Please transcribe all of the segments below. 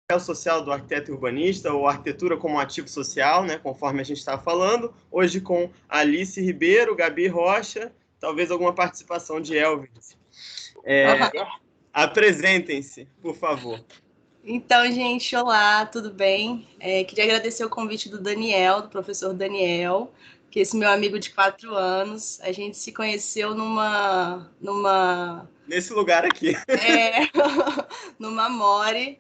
papel social do arquiteto urbanista, ou arquitetura como ativo social, né, conforme a gente estava falando, hoje com Alice Ribeiro, Gabi Rocha, talvez alguma participação de Elvis. Apresentem-se, por favor. Então, gente, olá, tudo bem? Queria agradecer o convite do Daniel, do professor Daniel, que é esse meu amigo de 4 anos. A gente se conheceu nesse lugar aqui. Numa More,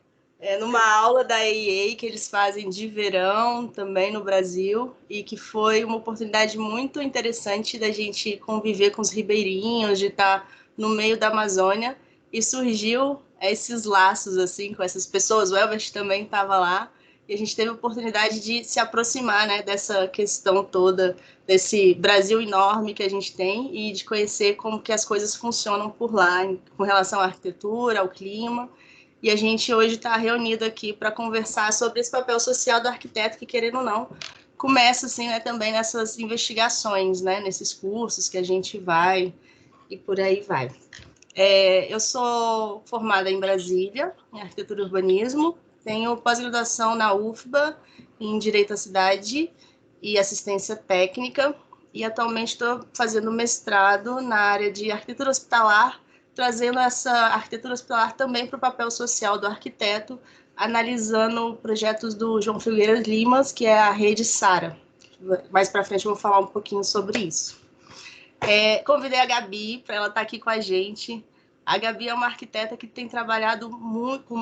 numa aula da EIA que eles fazem de verão também no Brasil, e que foi uma oportunidade muito interessante da gente conviver com os ribeirinhos, de estar no meio da Amazônia, e surgiu esses laços assim com essas pessoas. O Elbert também estava lá, e a gente teve a oportunidade de se aproximar, né, dessa questão toda, desse Brasil enorme que a gente tem, e de conhecer como que as coisas funcionam por lá, com relação à arquitetura, ao clima. E a gente hoje está reunido aqui para conversar sobre esse papel social do arquiteto, que, querendo ou não, começa assim, né, também nessas investigações, né, nesses cursos que a gente vai, e por aí vai. Eu sou formada em Brasília, em arquitetura e urbanismo, tenho pós-graduação na UFBA, em Direito à Cidade e Assistência Técnica, e atualmente estou fazendo mestrado na área de arquitetura hospitalar, trazendo essa arquitetura hospitalar também para o papel social do arquiteto, analisando projetos do João Filgueiras Limas, que é a rede SARA. Mais para frente eu vou falar um pouquinho sobre isso. Convidei a Gabi para ela estar aqui com a gente. A Gabi é uma arquiteta que tem trabalhado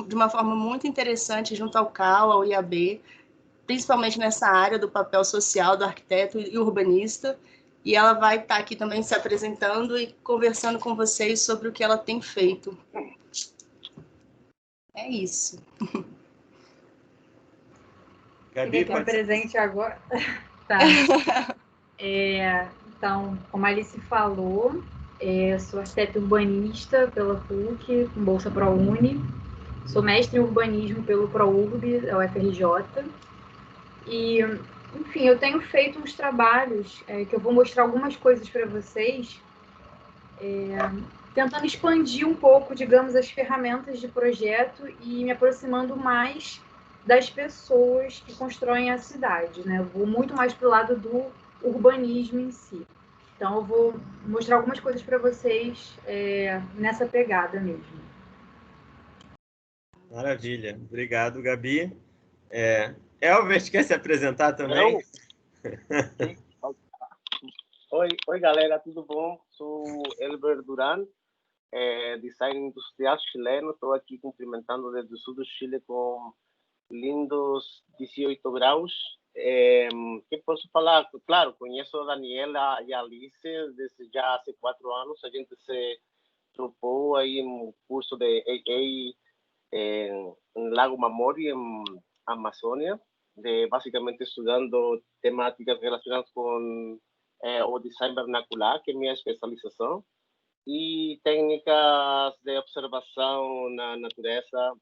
de uma forma muito interessante junto ao CAU, ao IAB, principalmente nessa área do papel social do arquiteto e urbanista, e ela vai estar aqui também se apresentando e conversando com vocês sobre o que ela tem feito. É isso. Gabi, pode presente agora. Tá. Então, como a Alice falou, eu sou arquiteta urbanista pela PUC, com bolsa ProUni. Sou mestre em urbanismo pelo ProURB, da UFRJ. E, enfim, eu tenho feito uns trabalhos que eu vou mostrar algumas coisas para vocês, tentando expandir um pouco, digamos, as ferramentas de projeto e me aproximando mais das pessoas que constroem a cidade, né? Eu vou muito mais para o lado do urbanismo em si. Então, eu vou mostrar algumas coisas para vocês nessa pegada mesmo. Maravilha. Obrigado, Gabi. Elvis, quer se apresentar também? Oi, galera, tudo bom? Sou Elber Duran, design industrial chileno. Estou aqui cumprimentando desde o sul do Chile com lindos 18 graus. Que posso falar? Claro, conheço a Daniela e a Alice desde já há 4 anos. A gente se trocou aí um curso de AA em Lago Mamori, em Amazônia, basicamente estudando temáticas relacionadas com o design vernacular, que é minha especialização, e técnicas de observação na natureza,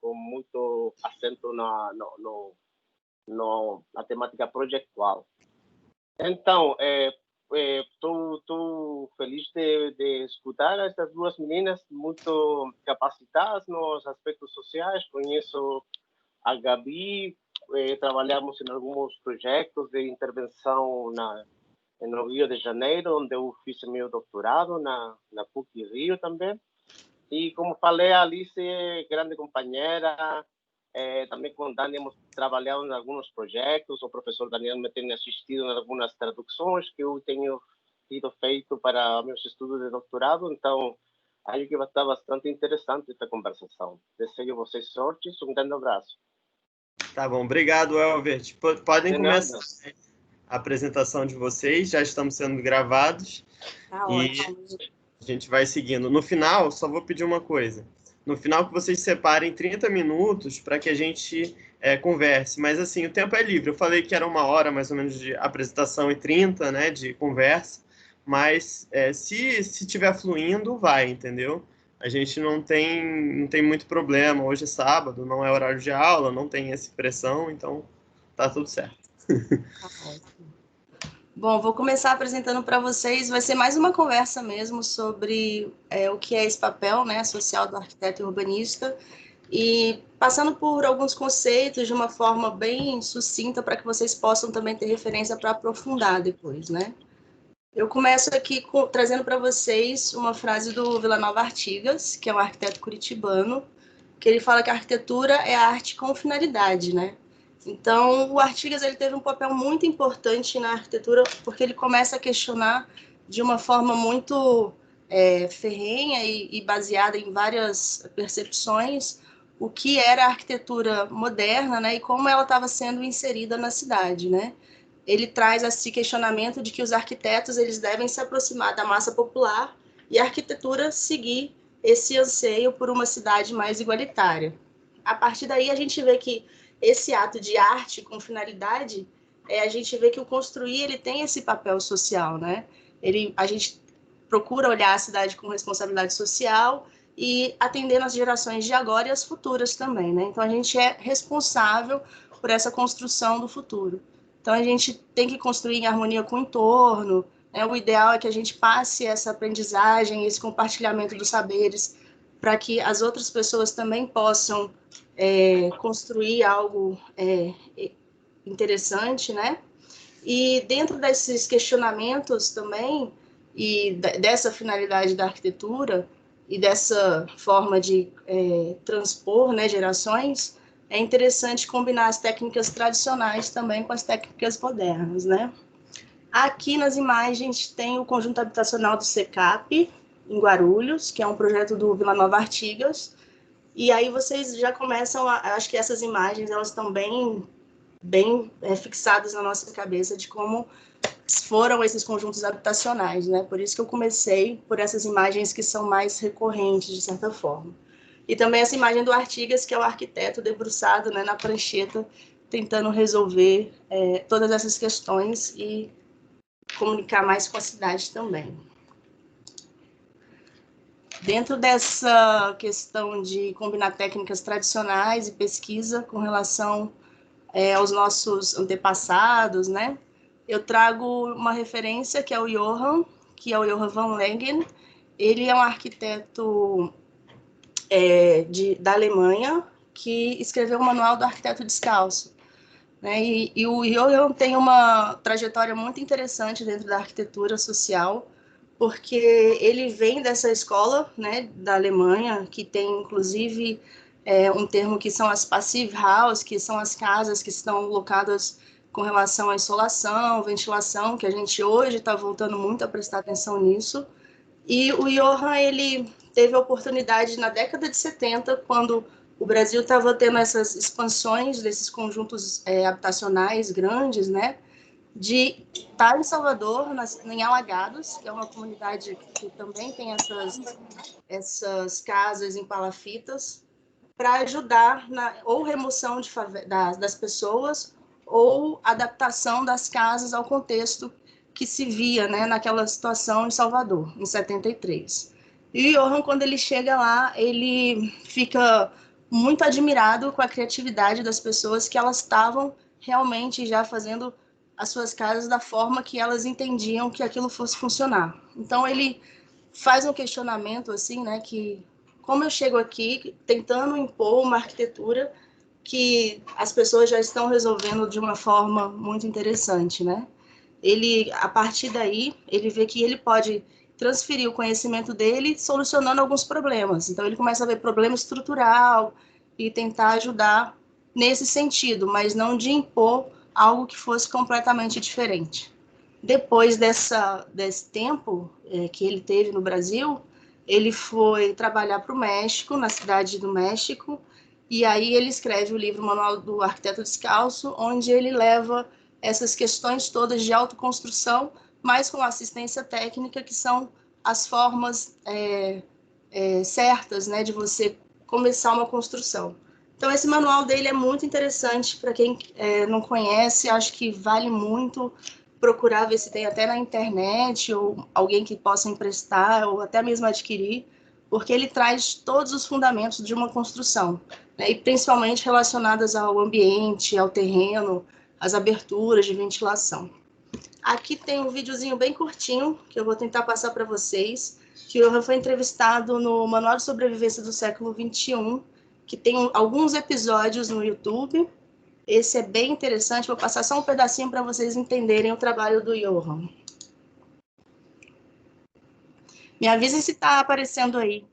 com muito acento na temática projetual. Então, estou feliz de escutar essas duas meninas muito capacitadas nos aspectos sociais. Conheço a Gabi, trabalhamos em alguns projetos de intervenção no Rio de Janeiro, onde eu fiz meu doutorado, na PUC Rio também. E, como falei, a Alice é grande companheira. Também com o Dani hemos trabalhado em alguns projetos. O professor Daniel me tem assistido em algumas traduções que eu tenho tido feito para meus estudos de doutorado. Então, acho que vai estar bastante interessante esta conversação. Desejo a vocês sorte. Um grande abraço. Tá bom, obrigado, Elbert. Podem começar a apresentação de vocês, já estamos sendo gravados. Tá e ótimo. A gente vai seguindo. No final, só vou pedir uma coisa. No final, que vocês separem 30 minutos para que a gente converse. Mas, assim, o tempo é livre. Eu falei que era 1 hora, mais ou menos, de apresentação e 30, né, de conversa. Mas, se estiver fluindo, vai, entendeu? A gente não tem muito problema. Hoje é sábado, não é horário de aula, não tem essa pressão, então tá tudo certo. Tá ótimo. Bom, vou começar apresentando para vocês, vai ser mais uma conversa mesmo sobre o que é esse papel, né, social do arquiteto e urbanista, e passando por alguns conceitos de uma forma bem sucinta para que vocês possam também ter referência para aprofundar depois, né? Eu começo aqui trazendo para vocês uma frase do Vila Nova Artigas, que é um arquiteto curitibano, que ele fala que a arquitetura é a arte com finalidade, né? Então, o Artigas ele teve um papel muito importante na arquitetura, porque ele começa a questionar de uma forma muito ferrenha e baseada em várias percepções o que era a arquitetura moderna, né, e como ela estava sendo inserida na cidade, né? Ele traz esse questionamento de que os arquitetos eles devem se aproximar da massa popular e a arquitetura seguir esse anseio por uma cidade mais igualitária. A partir daí, a gente vê que esse ato de arte com finalidade, a gente vê que o construir ele tem esse papel social, né? A gente procura olhar a cidade com responsabilidade social e atendendo as gerações de agora e as futuras também, né? Então, a gente é responsável por essa construção do futuro. Então, a gente tem que construir em harmonia com o entorno, né? O ideal é que a gente passe essa aprendizagem, esse compartilhamento dos saberes, para que as outras pessoas também possam construir algo interessante, né? E dentro desses questionamentos também, e dessa finalidade da arquitetura, e dessa forma de transpor, né, gerações, é interessante combinar as técnicas tradicionais também com as técnicas modernas, né? Aqui nas imagens tem o conjunto habitacional do SECAP, em Guarulhos, que é um projeto do Vila Nova Artigas, e aí vocês já começam acho que essas imagens, elas estão bem fixadas na nossa cabeça de como foram esses conjuntos habitacionais, né? Por isso que eu comecei por essas imagens que são mais recorrentes, de certa forma. E também essa imagem do Artigas, que é o arquiteto debruçado, né, na prancheta, tentando resolver todas essas questões e comunicar mais com a cidade também. Dentro dessa questão de combinar técnicas tradicionais e pesquisa com relação aos nossos antepassados, né? Eu trago uma referência que é o Johann van Lengen. Ele é um arquiteto da Alemanha que escreveu o Manual do Arquiteto Descalço, né? E o Johann tem uma trajetória muito interessante dentro da arquitetura social, porque ele vem dessa escola, né, da Alemanha, que tem, inclusive, um termo que são as Passive House, que são as casas que estão locadas com relação à insolação, ventilação, que a gente hoje está voltando muito a prestar atenção nisso. E o Johann, ele teve a oportunidade na década de 70, quando o Brasil estava tendo essas expansões desses conjuntos habitacionais grandes, né, de estar em Salvador, em Alagados, que é uma comunidade que também tem essas casas em palafitas, para ajudar na ou remoção das pessoas ou adaptação das casas ao contexto que se via, né, naquela situação em Salvador, em 73. E o Johann, quando ele chega lá, ele fica muito admirado com a criatividade das pessoas, que elas estavam realmente já fazendo as suas casas da forma que elas entendiam que aquilo fosse funcionar. Então, ele faz um questionamento, assim, né, que como eu chego aqui tentando impor uma arquitetura que as pessoas já estão resolvendo de uma forma muito interessante, né? Ele, a partir daí, ele vê que ele pode transferir o conhecimento dele solucionando alguns problemas. Então, ele começa a ver problema estrutural e tentar ajudar nesse sentido, mas não de impor algo que fosse completamente diferente. Depois desse tempo que ele teve no Brasil, ele foi trabalhar para o México, na cidade do México, e aí ele escreve o livro Manual do Arquiteto Descalço, onde ele leva essas questões todas de autoconstrução, mas com assistência técnica, que são as formas certas, né, de você começar uma construção. Então, esse manual dele é muito interessante para quem não conhece, acho que vale muito procurar ver se tem até na internet, ou alguém que possa emprestar, ou até mesmo adquirir, porque ele traz todos os fundamentos de uma construção, né, e principalmente relacionadas ao ambiente, ao terreno, às aberturas de ventilação. Aqui tem um videozinho bem curtinho, que eu vou tentar passar para vocês, que o Johann foi entrevistado no Manual de Sobrevivência do Século XXI, que tem alguns episódios no YouTube. Esse é bem interessante, vou passar só um pedacinho para vocês entenderem o trabalho do Johan. Me avisem se está aparecendo aí.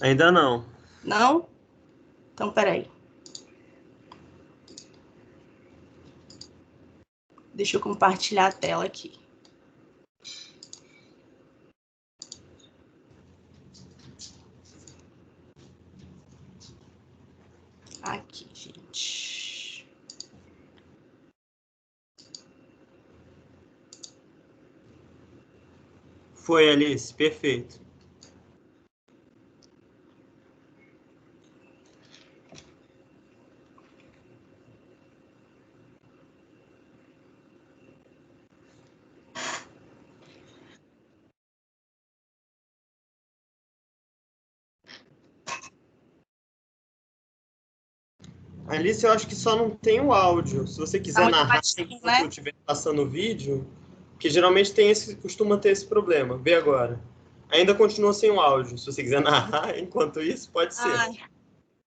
Ainda não. Não? Então, peraí. Deixa eu compartilhar a tela aqui. Aqui, gente. Foi, Alice, perfeito. Alice, eu acho que só não tem o áudio. Se você quiser Áudio narrar baixinho, enquanto né? eu estiver passando o vídeo, porque geralmente costuma ter esse problema. Vê agora. Ainda continua sem o áudio. Se você quiser narrar enquanto isso, pode ser. Ai,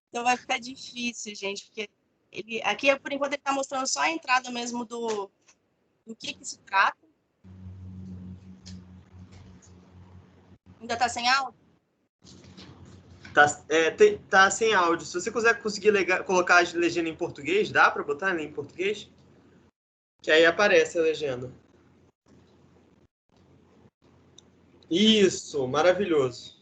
então vai ficar difícil, gente, porque aqui, por enquanto, ele está mostrando só a entrada mesmo do que se trata. Ainda está sem áudio? Tá sem áudio. Se você conseguir colocar a legenda em português, dá para botar em português? Que aí aparece a legenda. Isso, maravilhoso.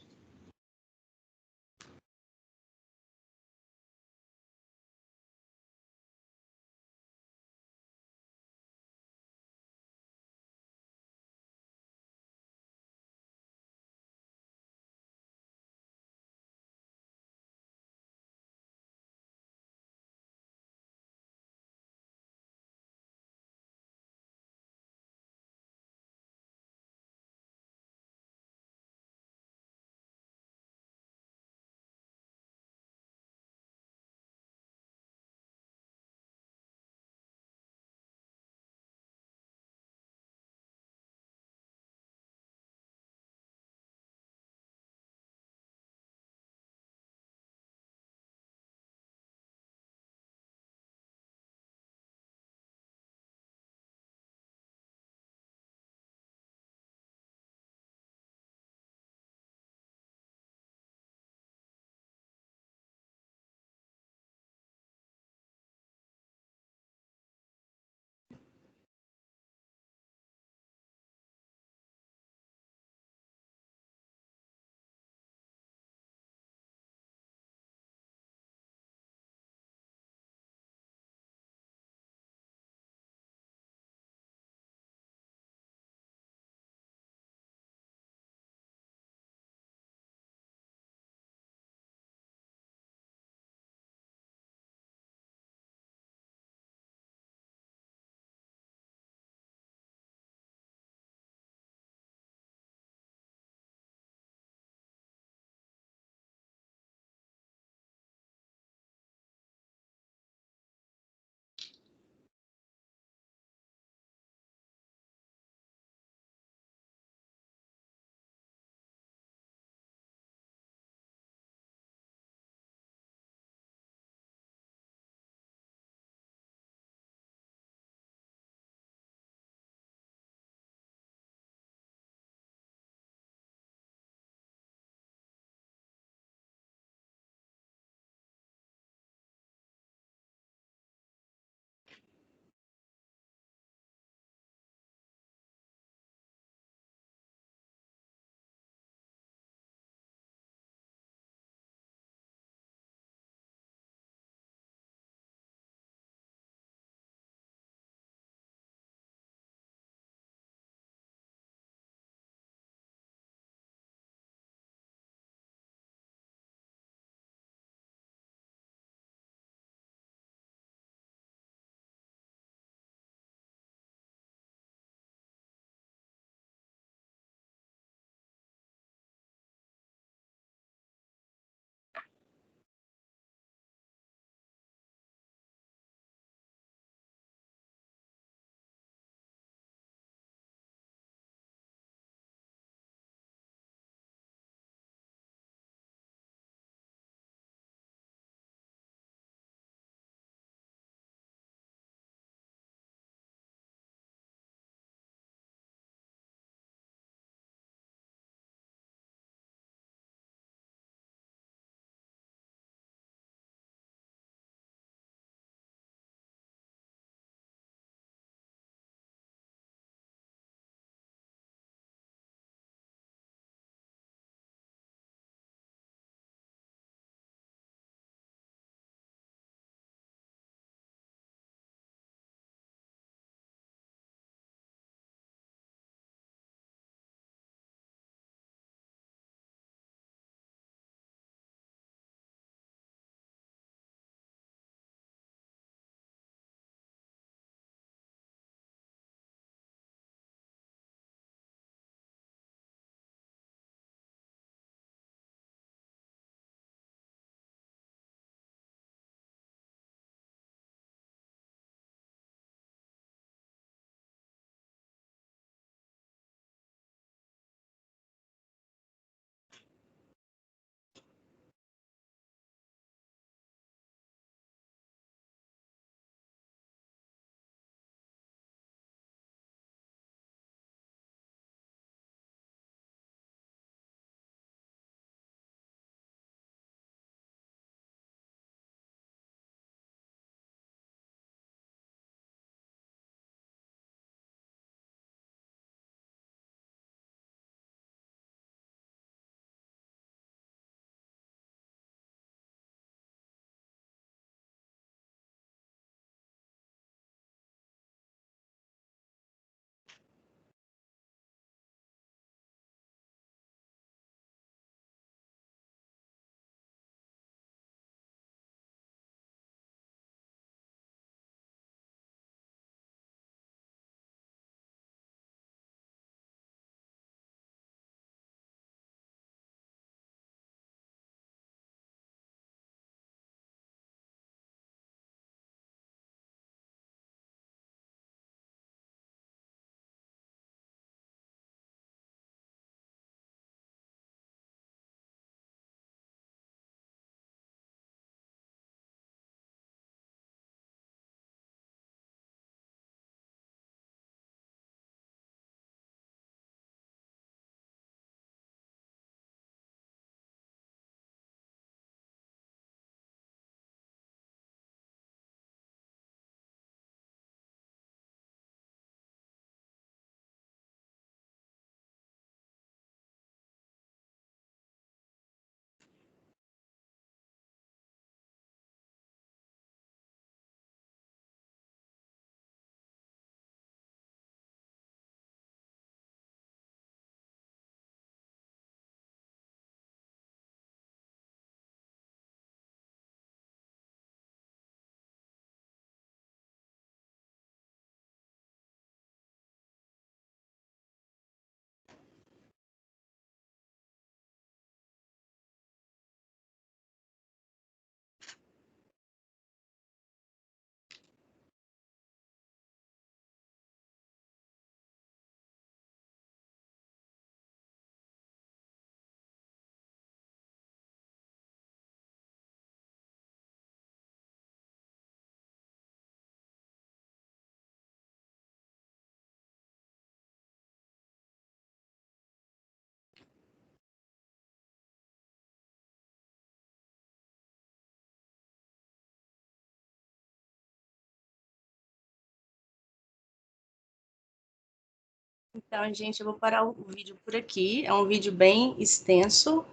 Então, gente, eu vou parar o vídeo por aqui. É um vídeo bem extenso.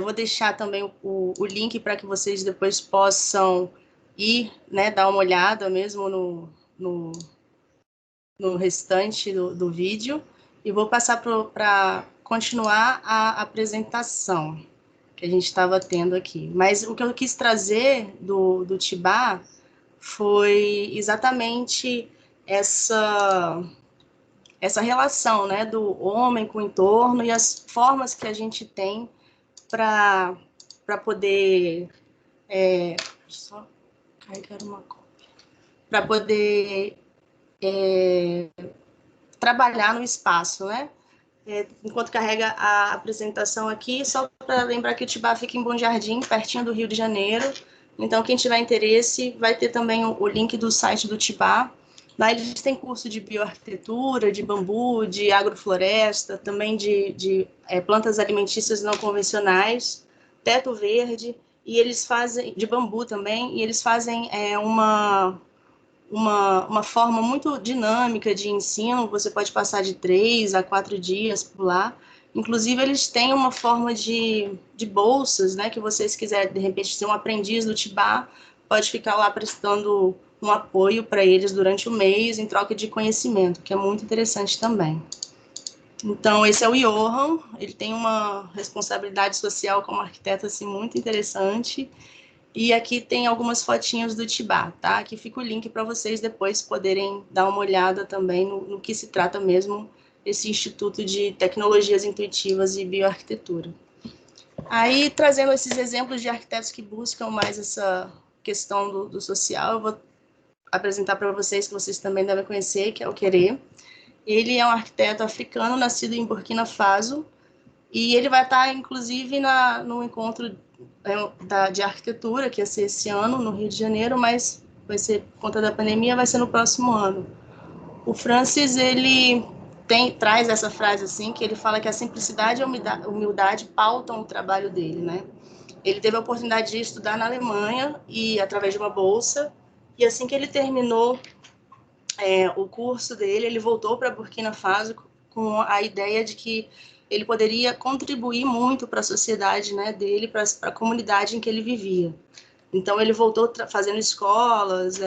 Vou deixar também o link para que vocês depois possam ir, né, dar uma olhada mesmo no restante do vídeo. E vou passar para continuar a apresentação que a gente estava tendo aqui. Mas o que eu quis trazer do Tibá foi exatamente essa relação, né, do homem com o entorno e as formas que a gente tem para poder só carregar uma cópia, para poder trabalhar no espaço, né? Enquanto carrega a apresentação aqui, só para lembrar que o Tibá fica em Bom Jardim, pertinho do Rio de Janeiro. Então, quem tiver interesse, vai ter também o link do site do Tibá. Lá eles têm curso de bioarquitetura, de bambu, de agrofloresta, também de plantas alimentícias não convencionais, teto verde, e eles fazem, de bambu também, e eles fazem uma forma muito dinâmica de ensino. Você pode passar de 3 a 4 dias por lá. Inclusive, eles têm uma forma de bolsas, né, que vocês quiserem, de repente, ser um aprendiz do Tibá, pode ficar lá prestando um apoio para eles durante o mês, em troca de conhecimento, que é muito interessante também. Então, esse é o Johan, ele tem uma responsabilidade social como arquiteto, assim, muito interessante. E aqui tem algumas fotinhas do Tibá, tá? Aqui fica o link para vocês depois poderem dar uma olhada também no que se trata mesmo esse Instituto de Tecnologias Intuitivas e Bioarquitetura. Aí, trazendo esses exemplos de arquitetos que buscam mais essa questão do social, eu vou apresentar para vocês, que vocês também devem conhecer, que é o Querer. Ele é um arquiteto africano, nascido em Burkina Faso, e ele vai estar, inclusive, no encontro de arquitetura, que ia ser esse ano, no Rio de Janeiro, mas vai ser, por conta da pandemia, vai ser no próximo ano. O Francis, ele traz essa frase, assim, que ele fala que a simplicidade e a humildade pautam o trabalho dele, né? Ele teve a oportunidade de estudar na Alemanha, e através de uma bolsa, e assim que ele terminou o curso dele, ele voltou para Burkina Faso com a ideia de que ele poderia contribuir muito para a sociedade, né, dele, para a comunidade em que ele vivia. Então, ele voltou fazendo escolas,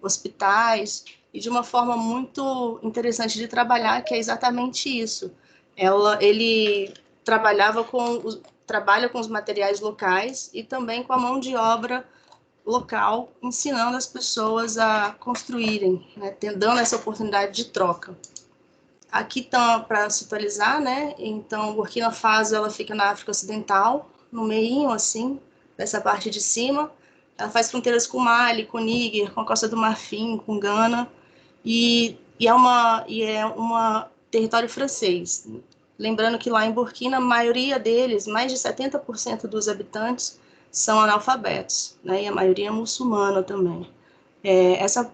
hospitais, e de uma forma muito interessante de trabalhar, que é exatamente isso. Ele trabalha com os materiais locais e também com a mão de obra local, ensinando as pessoas a construírem, né, dando essa oportunidade de troca. Aqui está para se atualizar, né? Então, Burkina Faso, ela fica na África Ocidental, no meio, assim, dessa parte de cima. Ela faz fronteiras com Mali, com Níger, com a Costa do Marfim, com Gana, e é um território francês. Lembrando que lá em Burkina, a maioria deles, mais de 70% dos habitantes, são analfabetos, né? E a maioria é muçulmana também. Essa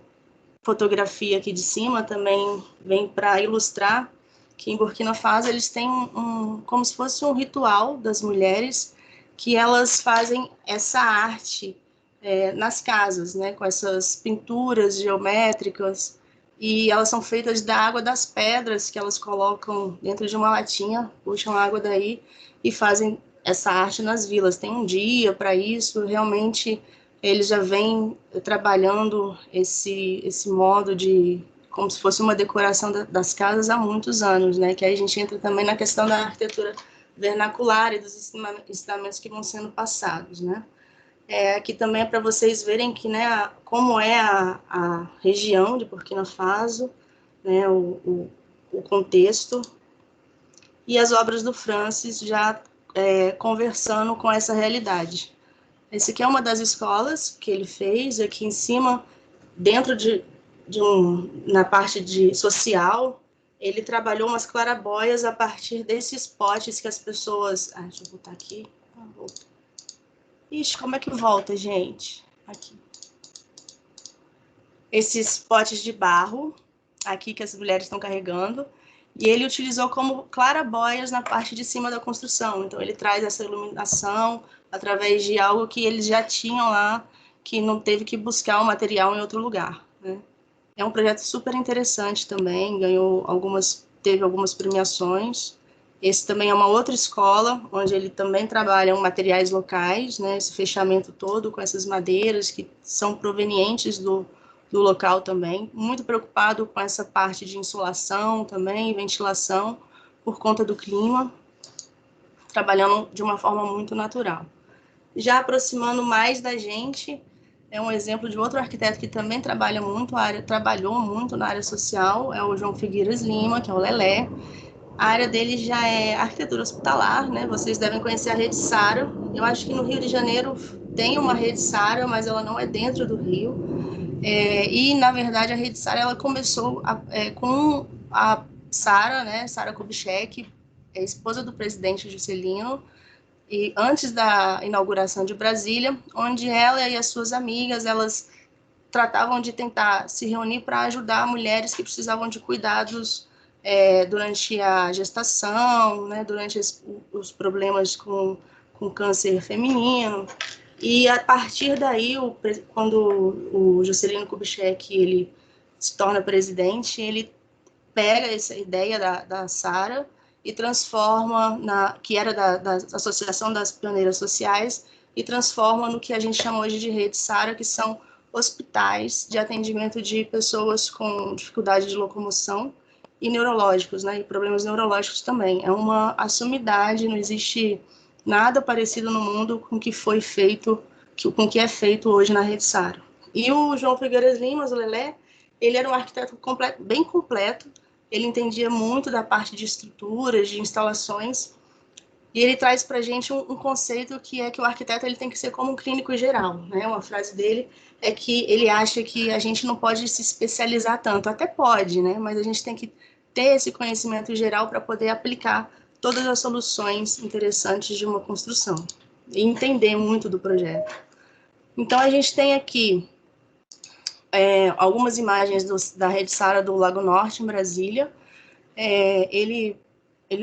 fotografia aqui de cima também vem para ilustrar que em Burkina Faso eles têm como se fosse um ritual das mulheres, que elas fazem essa arte nas casas, né, com essas pinturas geométricas, e elas são feitas da água das pedras que elas colocam dentro de uma latinha, puxam a água daí e fazem essa arte nas vilas. Tem um dia para isso, realmente eles já vêm trabalhando esse modo de, como se fosse uma decoração das casas há muitos anos, né? Que aí a gente entra também na questão da arquitetura vernacular e dos ensinamentos que vão sendo passados, né? Aqui também é para vocês verem que, né, como é a região de Burkina Faso, né, o contexto, e as obras do Francis já conversando com essa realidade. Esse aqui é uma das escolas que ele fez, aqui em cima, dentro na parte de social, ele trabalhou umas clarabóias a partir desses potes que as pessoas... deixa eu botar aqui. Ixi, como é que volta, gente? Aqui. Esses potes de barro, aqui que as mulheres estão carregando, e ele utilizou como clarabóias na parte de cima da construção. Então, ele traz essa iluminação através de algo que eles já tinham lá, que não teve que buscar o material em outro lugar, né? É um projeto super interessante também, ganhou algumas teve algumas premiações. Esse também é uma outra escola, onde ele também trabalha com materiais locais, né, esse fechamento todo com essas madeiras que são provenientes do local também, muito preocupado com essa parte de insolação também, ventilação, por conta do clima, trabalhando de uma forma muito natural. Já aproximando mais da gente, é um exemplo de outro arquiteto que também trabalhou muito na área social, é o João Figueiras Lima, que é o Lelé. A área dele já é arquitetura hospitalar, né? Vocês devem conhecer a Rede Sara. Eu acho que no Rio de Janeiro tem uma Rede Sara, mas ela não é dentro do Rio. E, na verdade, a Rede Sara ela começou com a Sara, né? Sara Kubitschek, esposa do presidente Juscelino, e antes da inauguração de Brasília, onde ela e as suas amigas, elas tratavam de tentar se reunir para ajudar mulheres que precisavam de cuidados durante a gestação, né, durante os problemas com câncer feminino. E a partir daí, quando o Juscelino Kubitschek ele se torna presidente, ele pega essa ideia da Sara e transforma, que era da Associação das Pioneiras Sociais, e transforma no que a gente chama hoje de Rede Sara, que são hospitais de atendimento de pessoas com dificuldade de locomoção e neurológicos, né, e problemas neurológicos também. É uma sumidade, não existe nada parecido no mundo com o que foi feito, com o que é feito hoje na Rede Sara. E o João Figueiras Lima, o Lelé, ele era um arquiteto bem completo, ele entendia muito da parte de estruturas, de instalações, e ele traz para a gente um conceito que é que o arquiteto ele tem que ser como um clínico geral, né? Uma frase dele é que ele acha que a gente não pode se especializar tanto, até pode, né? Mas a gente tem que ter esse conhecimento geral para poder aplicar todas as soluções interessantes de uma construção e entender muito do projeto. Então, a gente tem aqui algumas imagens da Rede Sara do Lago Norte, em Brasília. Ele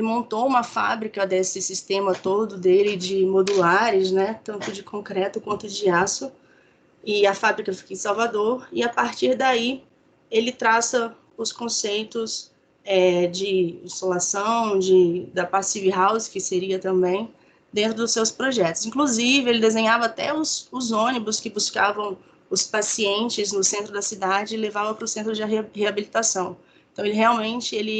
montou uma fábrica desse sistema todo dele de modulares, né, tanto de concreto quanto de aço, e a fábrica fica em Salvador, e a partir daí ele traça os conceitos de insolação, da Passive House, que seria também, dentro dos seus projetos. Inclusive, ele desenhava até os ônibus que buscavam os pacientes no centro da cidade e levava para o centro de reabilitação. Então,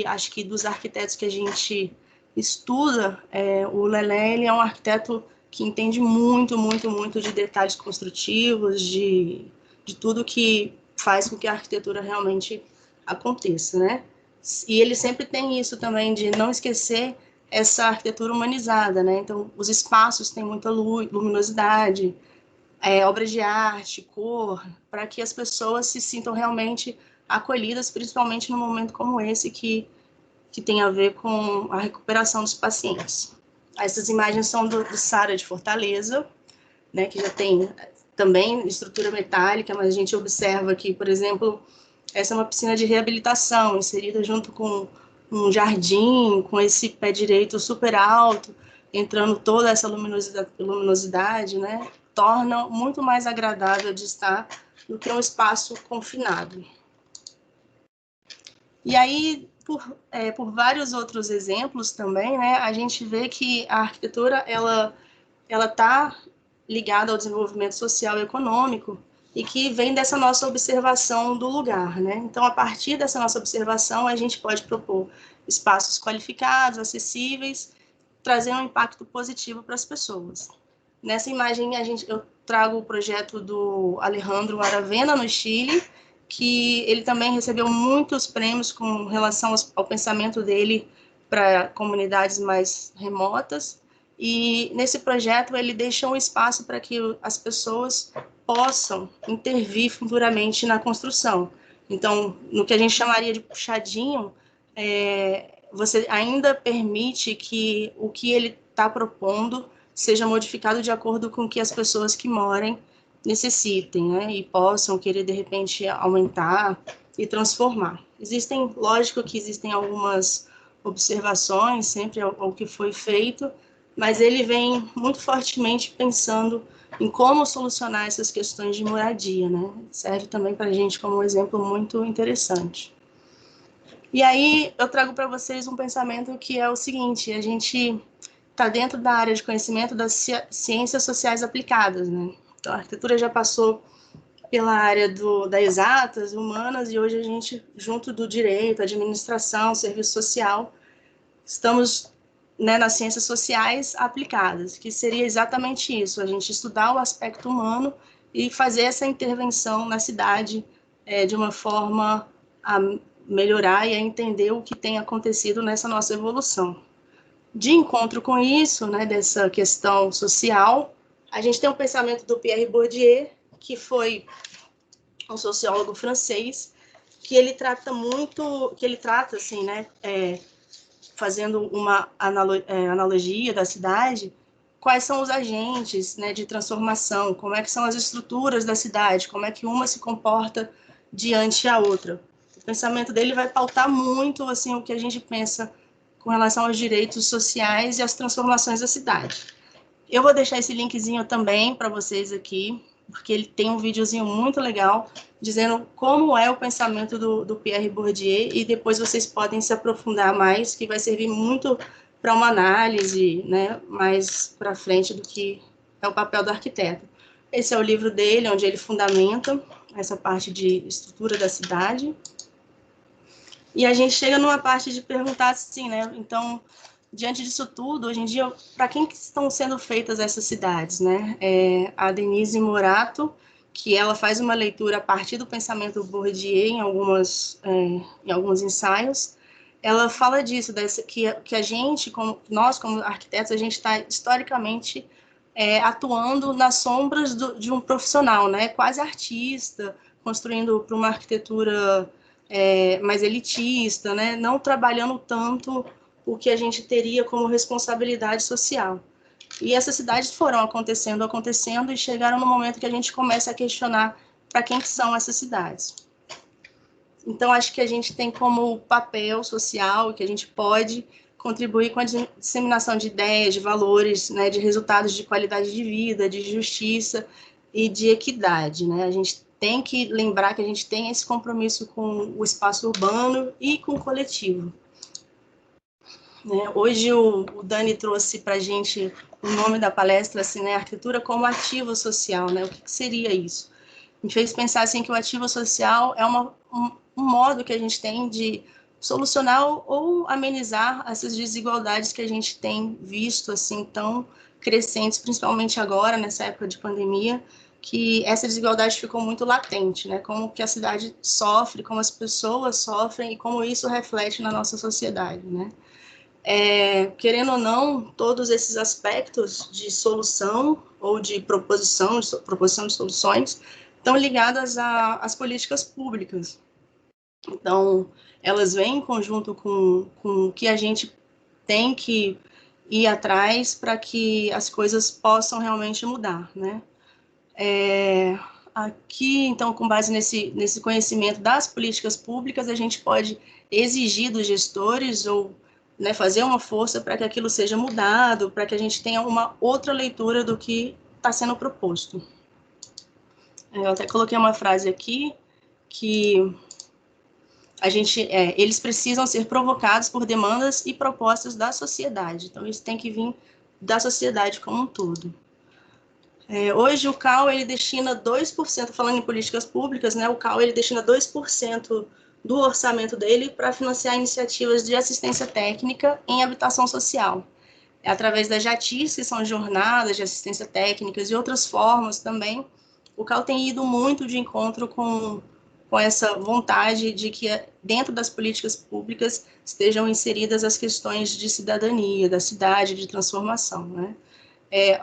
acho que dos arquitetos que a gente estuda, o Lelé, ele é um arquiteto que entende muito, muito, muito de detalhes construtivos, de tudo que faz com que a arquitetura realmente aconteça, né? E ele sempre tem isso também, de não esquecer essa arquitetura humanizada, né? Então, os espaços têm muita luminosidade, obras de arte, cor, para que as pessoas se sintam realmente acolhidas, principalmente num momento como esse, que tem a ver com a recuperação dos pacientes. Essas imagens são do Sara de Fortaleza, né, que já tem também estrutura metálica, mas a gente observa aqui, por exemplo, essa é uma piscina de reabilitação, inserida junto com um jardim, com esse pé direito super alto, entrando toda essa luminosidade, né, torna muito mais agradável de estar do que um espaço confinado. E aí, por vários outros exemplos também, né, a gente vê que a arquitetura ela está ligada ao desenvolvimento social e econômico e que vem dessa nossa observação do lugar, né? Então, a partir dessa nossa observação, a gente pode propor espaços qualificados, acessíveis, trazer um impacto positivo para as pessoas. Nessa imagem, eu trago o projeto do Alejandro Aravena, no Chile, que ele também recebeu muitos prêmios com relação ao pensamento dele para comunidades mais remotas. E nesse projeto ele deixa um espaço para que as pessoas possam intervir futuramente na construção. Então, no que a gente chamaria de puxadinho, você ainda permite que o que ele está propondo seja modificado de acordo com o que as pessoas que morem necessitem, né? E possam querer, de repente, aumentar e transformar. Lógico que existem algumas observações sempre ao que foi feito, mas ele vem muito fortemente pensando em como solucionar essas questões de moradia, né? Serve também para a gente como um exemplo muito interessante. E aí eu trago para vocês um pensamento que é o seguinte: a gente está dentro da área de conhecimento das ciências sociais aplicadas, né? Então, a arquitetura já passou pela área das exatas, humanas, e hoje a gente, junto do direito, administração, serviço social, estamos, né, nas ciências sociais aplicadas, que seria exatamente isso, a gente estudar o aspecto humano e fazer essa intervenção na cidade de uma forma a melhorar e a entender o que tem acontecido nessa nossa evolução. De encontro com isso, né, dessa questão social, a gente tem um pensamento do Pierre Bourdieu, que foi um sociólogo francês, que ele trata assim, né, fazendo uma analogia da cidade, quais são os agentes, né, de transformação, como é que são as estruturas da cidade, como é que uma se comporta diante a outra. O pensamento dele vai pautar muito assim o que a gente pensa com relação aos direitos sociais e às transformações da cidade. Eu vou deixar esse linkzinho também para vocês aqui, porque ele tem um videozinho muito legal, dizendo como é o pensamento do Pierre Bourdieu, e depois vocês podem se aprofundar mais, que vai servir muito para uma análise, né, mais para frente do que é o papel do arquiteto. Esse é o livro dele, onde ele fundamenta essa parte de estrutura da cidade. E a gente chega numa parte de perguntar assim, né, então, diante disso tudo, hoje em dia, para quem que estão sendo feitas essas cidades, né? A Denise Morato, que ela faz uma leitura a partir do pensamento Bourdieu em alguns ensaios, ela fala disso, que a gente, nós como arquitetos, a gente está historicamente atuando nas sombras de um profissional, né? Quase artista, construindo para uma arquitetura mais elitista, né? Não trabalhando tanto o que a gente teria como responsabilidade social. E essas cidades foram acontecendo e chegaram no momento que a gente começa a questionar para quem que são essas cidades. Então, acho que a gente tem como papel social que a gente pode contribuir com a disseminação de ideias, de valores, né, de resultados de qualidade de vida, de justiça e de equidade, né? A gente tem que lembrar que a gente tem esse compromisso com o espaço urbano e com o coletivo. Hoje o Dani trouxe para a gente o nome da palestra, assim, né, arquitetura como ativo social, né? O que seria isso? A gente fez pensar assim, que o ativo social é um modo que a gente tem de solucionar ou amenizar essas desigualdades que a gente tem visto assim, tão crescentes, principalmente agora, nessa época de pandemia, que essa desigualdade ficou muito latente, né? Como que a cidade sofre, como as pessoas sofrem e como isso reflete na nossa sociedade, né? Querendo ou não, todos esses aspectos de solução ou de proposição de soluções estão ligadas às políticas públicas. Então, elas vêm em conjunto com o que a gente tem que ir atrás para que as coisas possam realmente mudar, né? Aqui, então, com base nesse conhecimento das políticas públicas, a gente pode exigir dos gestores ou, né, fazer uma força para que aquilo seja mudado, para que a gente tenha uma outra leitura do que está sendo proposto. Eu até coloquei uma frase aqui, que eles precisam ser provocados por demandas e propostas da sociedade. Então, isso tem que vir da sociedade como um todo. Hoje, o CAL, ele destina 2%, falando em políticas públicas, né, o CAL, ele destina 2% do orçamento dele para financiar iniciativas de assistência técnica em habitação social. Através das JATIs, que são jornadas de assistência técnica, e outras formas também, o CAL tem ido muito de encontro com essa vontade de que dentro das políticas públicas estejam inseridas as questões de cidadania, da cidade, de transformação, né?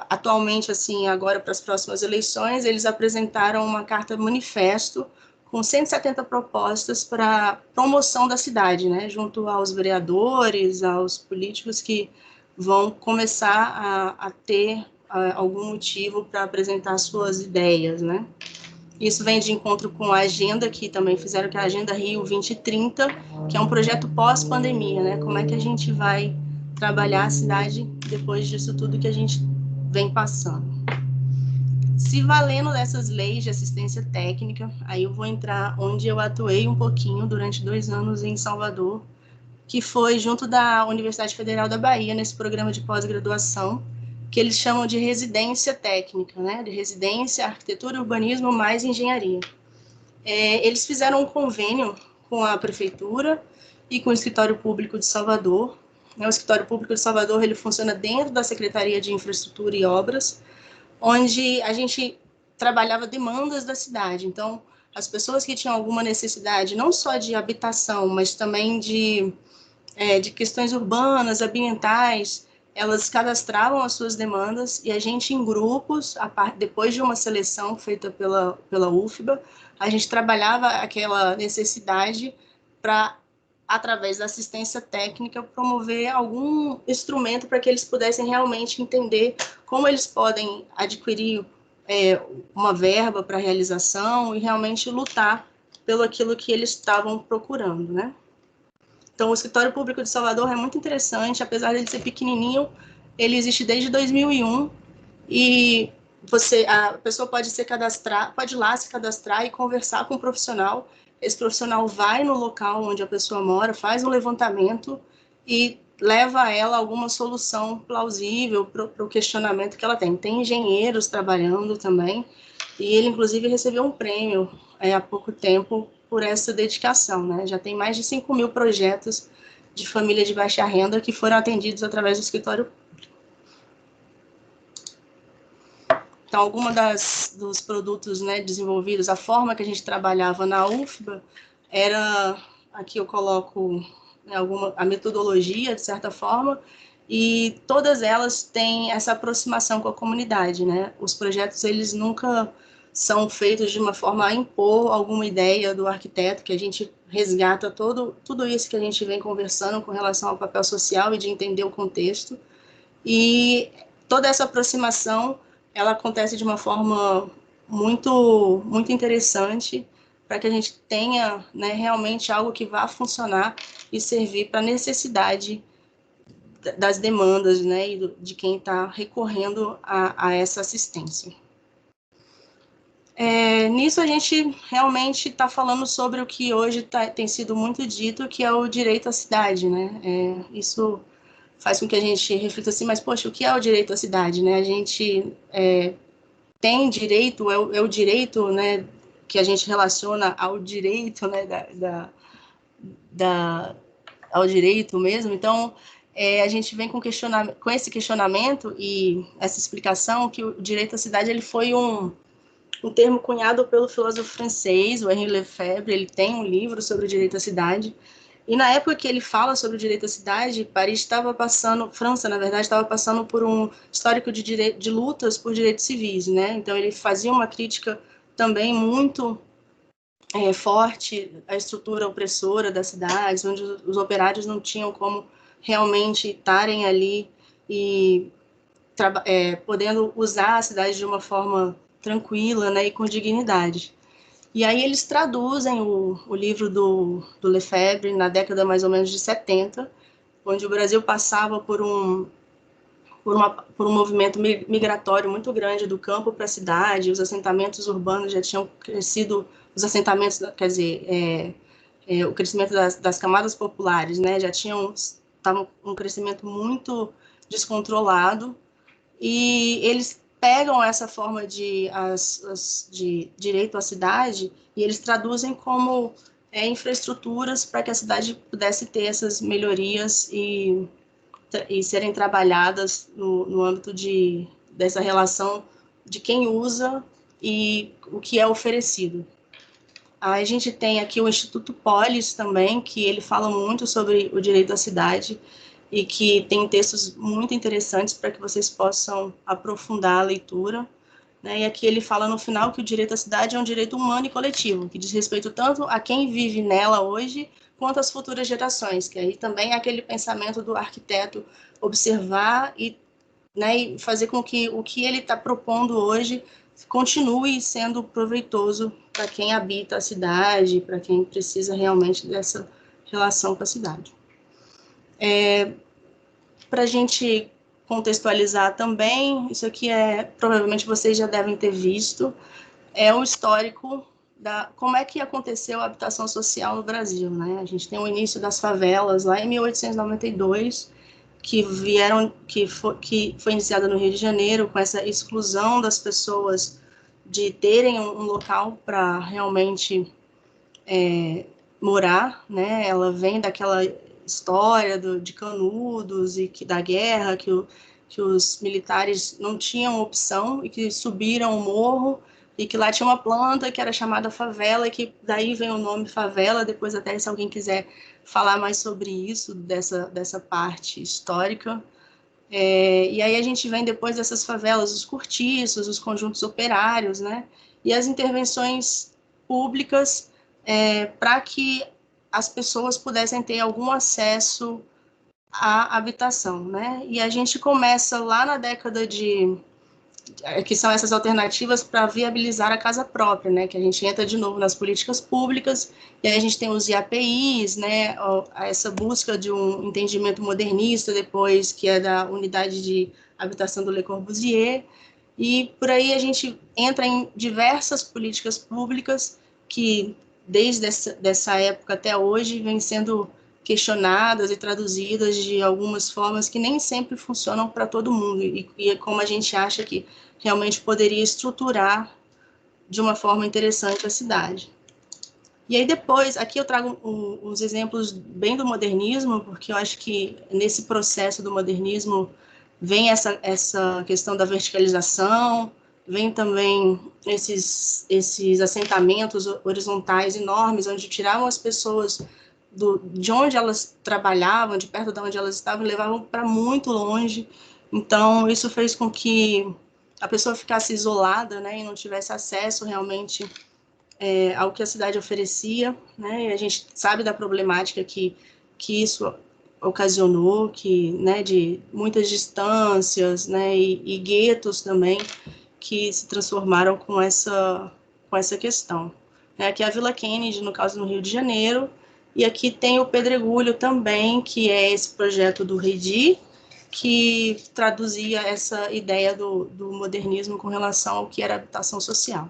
Atualmente, assim, agora para as próximas eleições, eles apresentaram uma carta manifesto com 170 propostas para promoção da cidade, né, junto aos vereadores, aos políticos que vão começar a ter algum motivo para apresentar suas ideias, né. Isso vem de encontro com a agenda que também fizeram, que é a Agenda Rio 2030, que é um projeto pós-pandemia, né, como é que a gente vai trabalhar a cidade depois disso tudo que a gente vem passando. se valendo dessas leis de assistência técnica, aí eu vou entrar onde eu atuei um pouquinho durante 2 anos em Salvador, que foi junto da Universidade Federal da Bahia, nesse programa de pós-graduação, que eles chamam de residência técnica, né? De residência, arquitetura, urbanismo, mais engenharia. Eles fizeram um convênio com a prefeitura e com o Escritório Público de Salvador. O Escritório Público de Salvador, ele funciona dentro da Secretaria de Infraestrutura e Obras, onde a gente trabalhava demandas da cidade. Então, as pessoas que tinham alguma necessidade, não só de habitação, mas também de questões urbanas, ambientais, elas cadastravam as suas demandas e a gente, em grupos, depois de uma seleção feita pela UFBA, a gente trabalhava aquela necessidade para, através da assistência técnica, promover algum instrumento para que eles pudessem realmente entender como eles podem adquirir uma verba para realização e realmente lutar pelo aquilo que eles estavam procurando, né? Então, o Escritório Público de Salvador é muito interessante, apesar de ele ser pequenininho, ele existe desde 2001 e a pessoa pode pode ir lá se cadastrar e conversar com o profissional. Esse profissional vai no local onde a pessoa mora, faz um levantamento e leva a ela alguma solução plausível para o questionamento que ela tem. Tem engenheiros trabalhando também, e ele, inclusive, recebeu um prêmio há pouco tempo por essa dedicação, né? Já tem mais de 5.000 projetos de família de baixa renda que foram atendidos através do escritório. Então, alguma dos produtos, né, desenvolvidos, a forma que a gente trabalhava na UFBA era, aqui eu coloco, né, a metodologia, de certa forma, e todas elas têm essa aproximação com a comunidade, né? Os projetos, eles nunca são feitos de uma forma a impor alguma ideia do arquiteto, que a gente resgata tudo isso que a gente vem conversando com relação ao papel social e de entender o contexto. E toda essa aproximação, ela acontece de uma forma muito, muito interessante para que a gente tenha, né, realmente algo que vá funcionar e servir para a necessidade das demandas, né, e de quem está recorrendo a essa assistência. Nisso a gente realmente está falando sobre o que hoje tem sido muito dito, que é o direito à cidade, né? Isso faz com que a gente reflita assim, mas, poxa, o que é o direito à cidade, né? A gente tem direito, é o direito, né, que a gente relaciona ao direito, né, ao direito mesmo. Então, a gente vem com esse questionamento e essa explicação que o direito à cidade ele foi um termo cunhado pelo filósofo francês, o Henri Lefebvre. Ele tem um livro sobre o direito à cidade, e na época que ele fala sobre o direito à cidade, França, na verdade, estava passando por um histórico de lutas por direitos civis, né? Então, ele fazia uma crítica também muito forte à estrutura opressora das cidades, onde os operários não tinham como realmente estarem ali e podendo usar a cidade de uma forma tranquila, né, e com dignidade. E aí eles traduzem o livro do Lefebvre na década mais ou menos de 70, onde o Brasil passava por um movimento migratório muito grande do campo para a cidade, os assentamentos urbanos já tinham crescido, quer dizer, o crescimento das camadas populares, né, estavam um crescimento muito descontrolado, e eles pegam essa forma de direito à cidade e eles traduzem como infraestruturas para que a cidade pudesse ter essas melhorias e serem trabalhadas no âmbito dessa relação de quem usa e o que é oferecido. A gente tem aqui o Instituto Polis também, que ele fala muito sobre o direito à cidade e que tem textos muito interessantes para que vocês possam aprofundar a leitura, né? E aqui ele fala no final que o direito à cidade é um direito humano e coletivo, que diz respeito tanto a quem vive nela hoje, quanto às futuras gerações, que aí também é aquele pensamento do arquiteto observar e, né, e fazer com que o que ele está propondo hoje continue sendo proveitoso para quem habita a cidade, para quem precisa realmente dessa relação com a cidade. Para a gente contextualizar também, isso aqui provavelmente vocês já devem ter visto, é o histórico como é que aconteceu a habitação social no Brasil, né? A gente tem o início das favelas lá em 1892, que foi iniciada no Rio de Janeiro, com essa exclusão das pessoas de terem um local para realmente morar, né? Ela vem daquela história de Canudos e da guerra, que os militares não tinham opção e que subiram o morro, e que lá tinha uma planta que era chamada favela, e que daí vem o nome favela. Depois, até se alguém quiser falar mais sobre isso, dessa parte histórica. E aí a gente vem depois dessas favelas, os cortiços, os conjuntos operários, né? E as intervenções públicas para que as pessoas pudessem ter algum acesso à habitação, né? E a gente começa lá na década que são essas alternativas para viabilizar a casa própria, né? Que a gente entra de novo nas políticas públicas, e aí a gente tem os IAPIs, né? Essa busca de um entendimento modernista, depois, que é da Unidade de Habitação do Le Corbusier, e por aí a gente entra em diversas políticas públicas que, desde dessa época até hoje, vêm sendo questionadas e traduzidas de algumas formas que nem sempre funcionam para todo mundo, e como a gente acha que realmente poderia estruturar de uma forma interessante a cidade. E aí depois, aqui eu trago uns exemplos bem do modernismo, porque eu acho que nesse processo do modernismo vem essa questão da verticalização, vem também esses assentamentos horizontais enormes, onde tiravam as pessoas de onde elas trabalhavam, de perto de onde elas estavam, e levavam para muito longe. Então, isso fez com que a pessoa ficasse isolada, né, e não tivesse acesso realmente ao que a cidade oferecia, né? E a gente sabe da problemática que isso ocasionou, né, de muitas distâncias, né, e guetos também, que se transformaram com essa questão. Aqui é a Vila Kennedy, no caso, no Rio de Janeiro, e aqui tem o Pedregulho também, que é esse projeto do Redi, que traduzia essa ideia do modernismo com relação ao que era habitação social.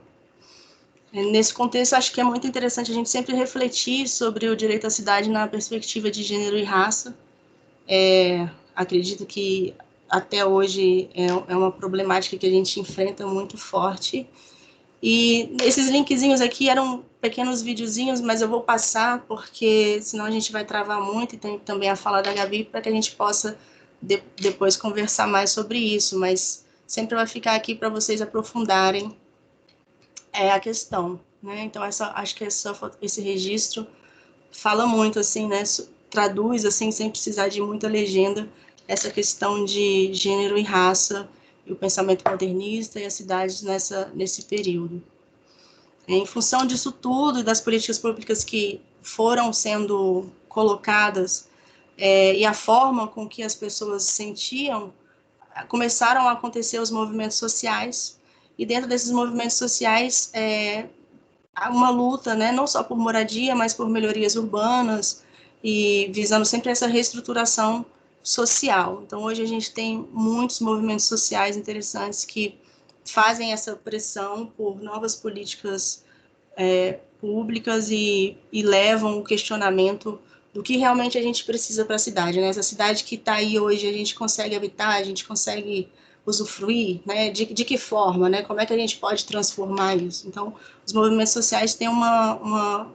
Nesse contexto, acho que é muito interessante a gente sempre refletir sobre o direito à cidade na perspectiva de gênero e raça. Acredito que até hoje é uma problemática que a gente enfrenta muito forte. E esses linkzinhos aqui eram pequenos videozinhos, mas eu vou passar, porque senão a gente vai travar muito, e tem também a fala da Gabi, para que a gente possa depois conversar mais sobre isso, mas sempre vai ficar aqui para vocês aprofundarem a questão, né? Então, acho que esse registro fala muito, assim, né? Traduz, assim, sem precisar de muita legenda, essa questão de gênero e raça, e o pensamento modernista e as cidades nesse período. Em função disso tudo, e das políticas públicas que foram sendo colocadas, e a forma com que as pessoas sentiam, começaram a acontecer os movimentos sociais, e dentro desses movimentos sociais, há uma luta, né, não só por moradia, mas por melhorias urbanas, e visando sempre essa reestruturação social. Então, hoje a gente tem muitos movimentos sociais interessantes que fazem essa pressão por novas políticas públicas e levam o questionamento do que realmente a gente precisa para a cidade, né? Essa cidade que está aí hoje, a gente consegue habitar, a gente consegue usufruir, né? De que forma, né? Como é que a gente pode transformar isso? Então, os movimentos sociais têm uma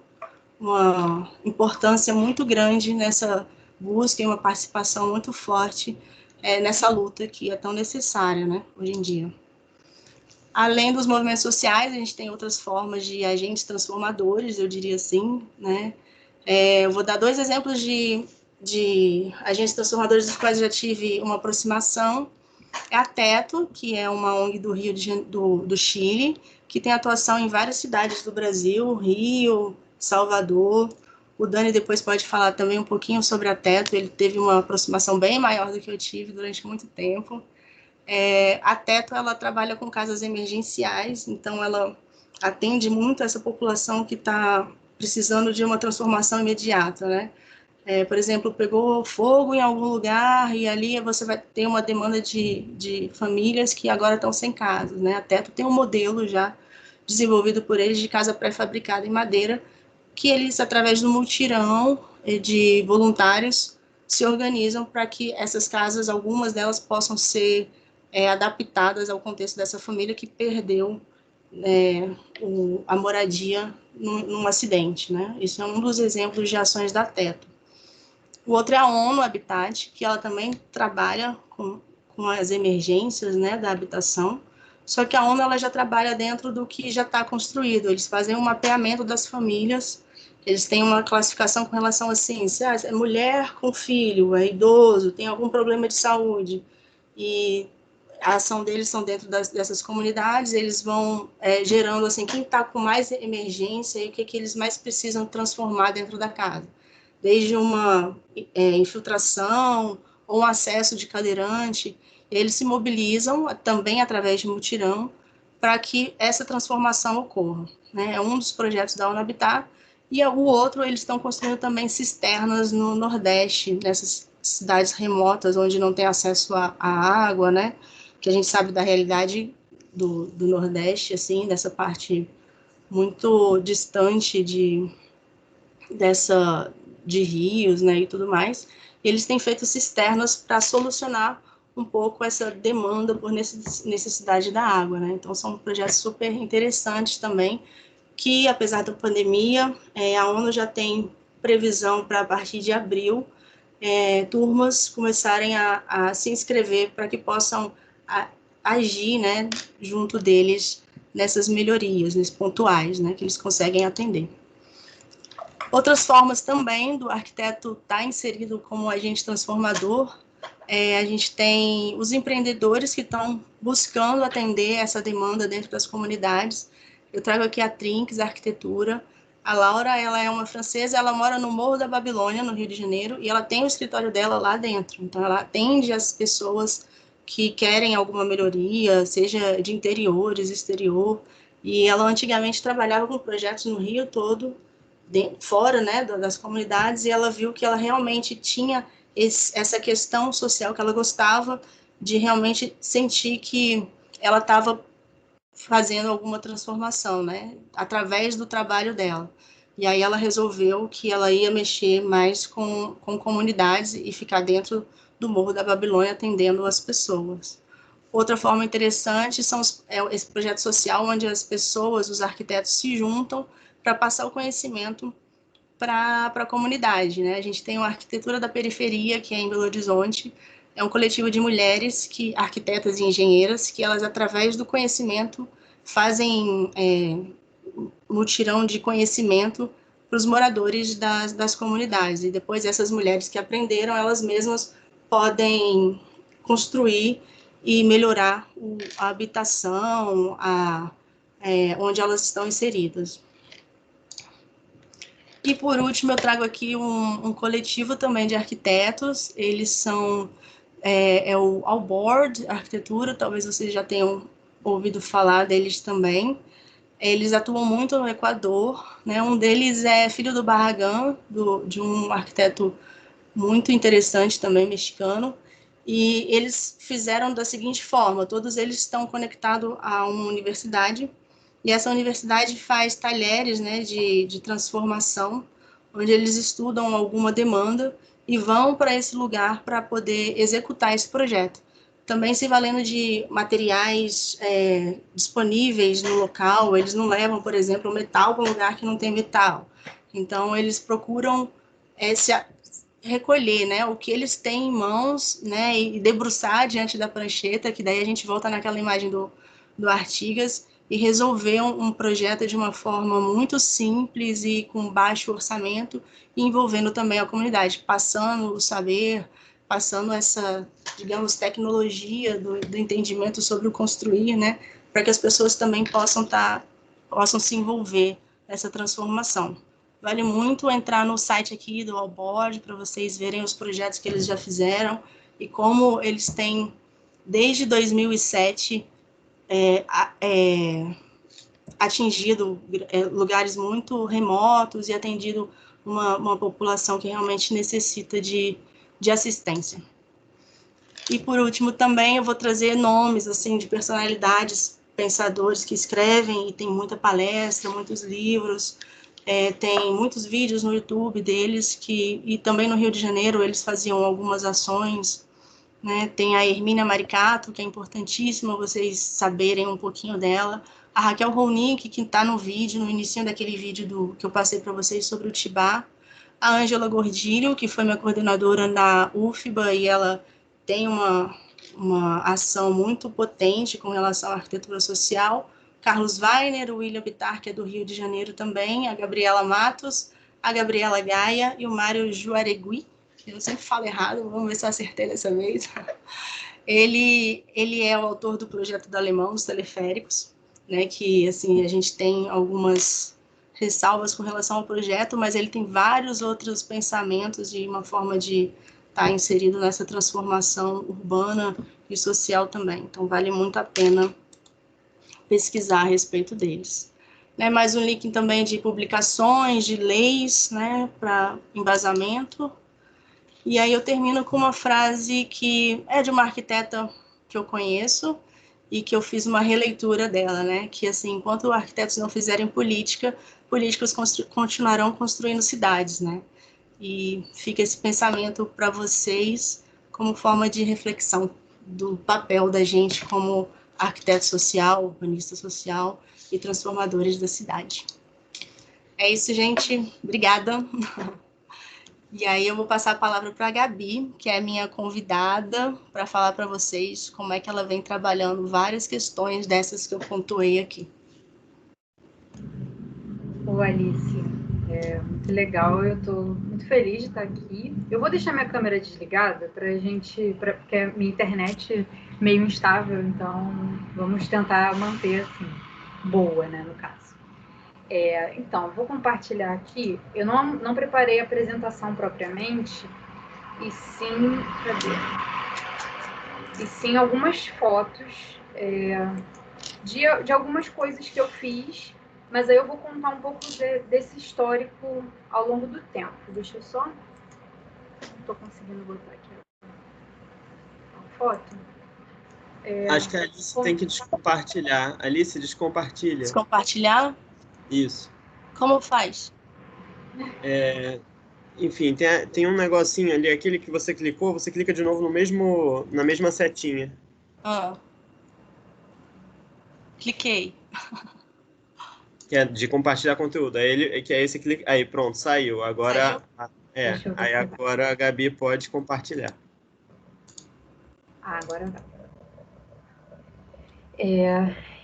importância muito grande nessa busca e uma participação muito forte nessa luta que é tão necessária, né? Hoje em dia. Além dos movimentos sociais, a gente tem outras formas de agentes transformadores, eu diria assim, né? Eu vou dar 2 exemplos de agentes transformadores dos quais eu já tive uma aproximação. É a Teto, que é uma ONG do Chile, que tem atuação em várias cidades do Brasil, Rio, Salvador. O Dani depois pode falar também um pouquinho sobre a Teto, ele teve uma aproximação bem maior do que eu tive durante muito tempo. A Teto, ela trabalha com casas emergenciais, então ela atende muito essa população que está precisando de uma transformação imediata, né? por exemplo, pegou fogo em algum lugar e ali você vai ter uma demanda de famílias que agora estão sem casa, né? A Teto tem um modelo já desenvolvido por eles de casa pré-fabricada em madeira, que eles, através do mutirão de voluntários, se organizam para que essas casas, algumas delas, possam ser adaptadas ao contexto dessa família que perdeu a moradia num acidente, né? Isso é um dos exemplos de ações da Teto. O outro é a ONU Habitat, que ela também trabalha com as emergências, né, da habitação, só que a ONU ela já trabalha dentro do que já está construído. Eles fazem um mapeamento das famílias, eles têm uma classificação com relação assim, se é mulher com filho, é idoso, tem algum problema de saúde, e a ação deles são dentro dessas comunidades, eles vão gerando assim, quem está com mais emergência e o que eles mais precisam transformar dentro da casa. Desde uma infiltração ou um acesso de cadeirante, eles se mobilizam também através de mutirão para que essa transformação ocorra, né? É um dos projetos da ONU Habitat, e o outro, eles estão construindo também cisternas no Nordeste, nessas cidades remotas, onde não tem acesso à água, né? Que a gente sabe da realidade do Nordeste, assim, dessa parte muito distante de rios, né, e tudo mais. E eles têm feito cisternas para solucionar um pouco essa demanda por necessidade da água, né? Então, são projetos super interessantes também, que, apesar da pandemia, a ONU já tem previsão para, a partir de abril, turmas começarem a se inscrever para que possam agir, né, junto deles nessas melhorias, nesses pontuais, né, que eles conseguem atender. Outras formas também do arquiteto estar inserido como agente transformador, a gente tem os empreendedores que estão buscando atender essa demanda dentro das comunidades. Eu trago aqui a Trinques Arquitetura. A Laura, ela é uma francesa, ela mora no Morro da Babilônia, no Rio de Janeiro, e ela tem o escritório dela lá dentro. Então, ela atende as pessoas que querem alguma melhoria, seja de interiores, exterior. E ela antigamente trabalhava com projetos no Rio todo, fora, né, das comunidades, e ela viu que ela realmente tinha essa questão social, que ela gostava de realmente sentir que ela estava fazendo alguma transformação, né, através do trabalho dela. E aí ela resolveu que ela ia mexer mais com comunidades e ficar dentro do Morro da Babilônia atendendo as pessoas. Outra forma interessante é esse projeto social, onde as pessoas, os arquitetos, se juntam para passar o conhecimento para a comunidade, né? A gente tem a Arquitetura da Periferia, que é em Belo Horizonte, é um coletivo de mulheres, arquitetas e engenheiras, que elas, através do conhecimento, fazem mutirão de conhecimento para os moradores das comunidades, e depois essas mulheres que aprenderam, elas mesmas podem construir e melhorar a habitação, onde elas estão inseridas. E, por último, eu trago aqui um coletivo também de arquitetos. Eles são o Alboard Arquitetura, talvez vocês já tenham ouvido falar deles também. Eles atuam muito no Equador, né? Um deles é filho do Barragán, de um arquiteto muito interessante também, mexicano. E eles fizeram da seguinte forma: todos eles estão conectados a uma universidade, e essa universidade faz talheres, né, de transformação, onde eles estudam alguma demanda e vão para esse lugar para poder executar esse projeto. Também se valendo de materiais disponíveis no local, eles não levam, por exemplo, metal para um lugar que não tem metal. Então, eles procuram recolher, né, o que eles têm em mãos, né, e debruçar diante da prancheta, que daí a gente volta naquela imagem do Artigas, e resolver um projeto de uma forma muito simples e com baixo orçamento, e envolvendo também a comunidade, passando o saber, passando essa, digamos, tecnologia do entendimento sobre o construir, né, para que as pessoas também possam se envolver nessa transformação. Vale muito entrar no site aqui do Alboard para vocês verem os projetos que eles já fizeram e como eles têm, desde 2007, atingido lugares muito remotos e atendido uma população que realmente necessita de assistência. E, por último, também eu vou trazer nomes assim, de personalidades, pensadores que escrevem, e tem muita palestra, muitos livros, tem muitos vídeos no YouTube deles, e também no Rio de Janeiro eles faziam algumas ações, né? Tem a Hermínia Maricato, que é importantíssima vocês saberem um pouquinho dela, a Raquel Ronick, que está no vídeo, no início daquele vídeo que eu passei para vocês sobre o Tibá, a Ângela Gordilho, que foi minha coordenadora na UFBA, e ela tem uma ação muito potente com relação à arquitetura social, Carlos Weiner, o William Bittar, que é do Rio de Janeiro também, a Gabriela Matos, a Gabriela Gaia e o Mário Juaregui, que eu sempre falo errado, vamos ver se eu acertei dessa vez. Ele é o autor do projeto do Alemão, dos teleféricos, né, que assim, a gente tem algumas ressalvas com relação ao projeto, mas ele tem vários outros pensamentos de uma forma de estar inserido nessa transformação urbana e social também. Então, vale muito a pena pesquisar a respeito deles. Né, mais um link também de publicações, de leis, né, para embasamento. E aí eu termino com uma frase que é de uma arquiteta que eu conheço e que eu fiz uma releitura dela, né? Que assim, enquanto arquitetos não fizerem política, políticos continuarão construindo cidades, né? E fica esse pensamento para vocês como forma de reflexão do papel da gente como arquiteto social, urbanista social e transformadores da cidade. É isso, gente. Obrigada. E aí eu vou passar a palavra para a Gabi, que é a minha convidada, para falar para vocês como é que ela vem trabalhando várias questões dessas que eu pontuei aqui. Ô, Alice, muito legal, eu estou muito feliz de estar aqui. Eu vou deixar minha câmera desligada porque a minha internet é meio instável, então vamos tentar manter assim, boa, né, no caso. Então, vou compartilhar aqui. Eu não preparei a apresentação propriamente, e sim, cadê? E sim algumas fotos de algumas coisas que eu fiz, mas aí eu vou contar um pouco desse histórico ao longo do tempo. Deixa eu só... Não estou conseguindo botar aqui a foto. Acho que a Alice tem que descompartilhar. Alice, descompartilha. Descompartilhar? Isso. Como faz? Enfim, tem um negocinho ali, aquele que você clicou, você clica de novo na mesma setinha. Cliquei. Que é de compartilhar conteúdo. Que é esse clique. Aí, pronto, saiu. Agora. Saiu? Aí agora a Gabi pode compartilhar. Agora dá.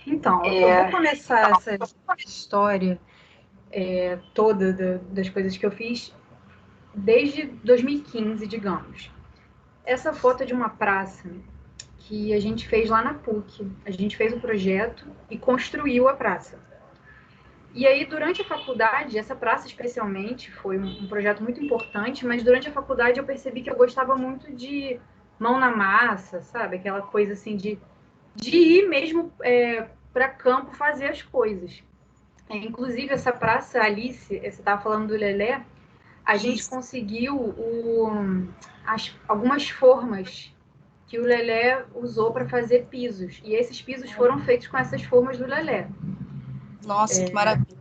Então, eu vou começar essa história toda das coisas que eu fiz desde 2015, digamos. Essa foto é de uma praça que a gente fez lá na PUC. A gente fez o projeto e construiu a praça. E aí, durante a faculdade, essa praça especialmente foi um projeto muito importante, mas durante a faculdade eu percebi que eu gostava muito de mão na massa, sabe? Aquela coisa assim de ir mesmo para campo fazer as coisas. Inclusive, essa praça, Alice, você estava falando do Lelé, a gente conseguiu algumas formas que o Lelé usou para fazer pisos. E esses pisos foram feitos com essas formas do Lelé. Nossa, que maravilha.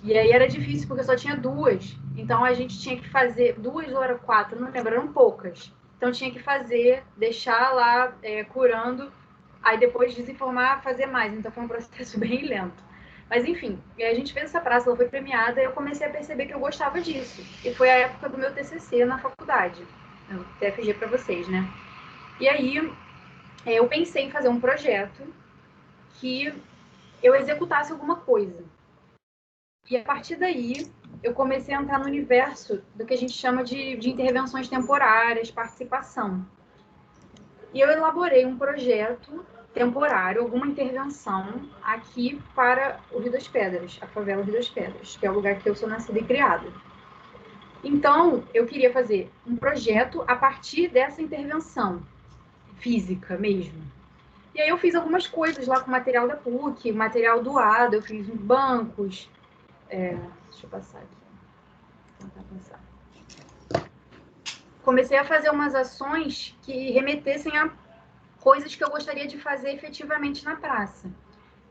E aí era difícil, porque só tinha duas. Então a gente tinha que fazer 2 ou era 4, não lembro, eram poucas. Então tinha que fazer, deixar lá curando, aí depois desenformar, fazer mais. Então foi um processo bem lento. Mas enfim, a gente fez essa praça, ela foi premiada, e eu comecei a perceber que eu gostava disso. E foi a época do meu TCC na faculdade. Eu TFG para vocês, né? E aí eu pensei em fazer um projeto que eu executasse alguma coisa. E a partir daí, eu comecei a entrar no universo do que a gente chama de intervenções temporárias, participação. E eu elaborei um projeto temporário, alguma intervenção aqui para o Rio das Pedras, a favela Rio das Pedras, que é o lugar que eu sou nascida e criada. Então, eu queria fazer um projeto a partir dessa intervenção física mesmo. E aí eu fiz algumas coisas lá com material da PUC, material doado, eu fiz bancos. Deixa eu passar aqui. Vou tentar comecei a fazer umas ações que remetessem a coisas que eu gostaria de fazer efetivamente na praça.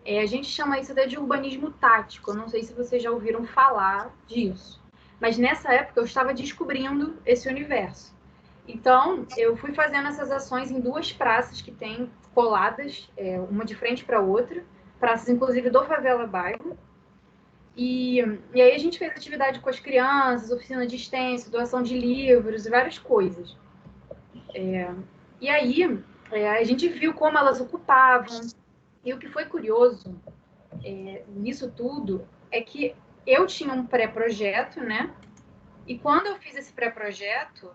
A gente chama isso até de urbanismo tático. Eu não sei se vocês já ouviram falar disso. Mas nessa época eu estava descobrindo esse universo. Então, eu fui fazendo essas ações em 2 praças que tem coladas, uma de frente para a outra, praças inclusive do Favela Bairro. E aí a gente fez atividade com as crianças, oficina de extenso, doação de livros e várias coisas. E aí a gente viu como elas ocupavam. E o que foi curioso nisso tudo é que eu tinha um pré-projeto, né? E quando eu fiz esse pré-projeto,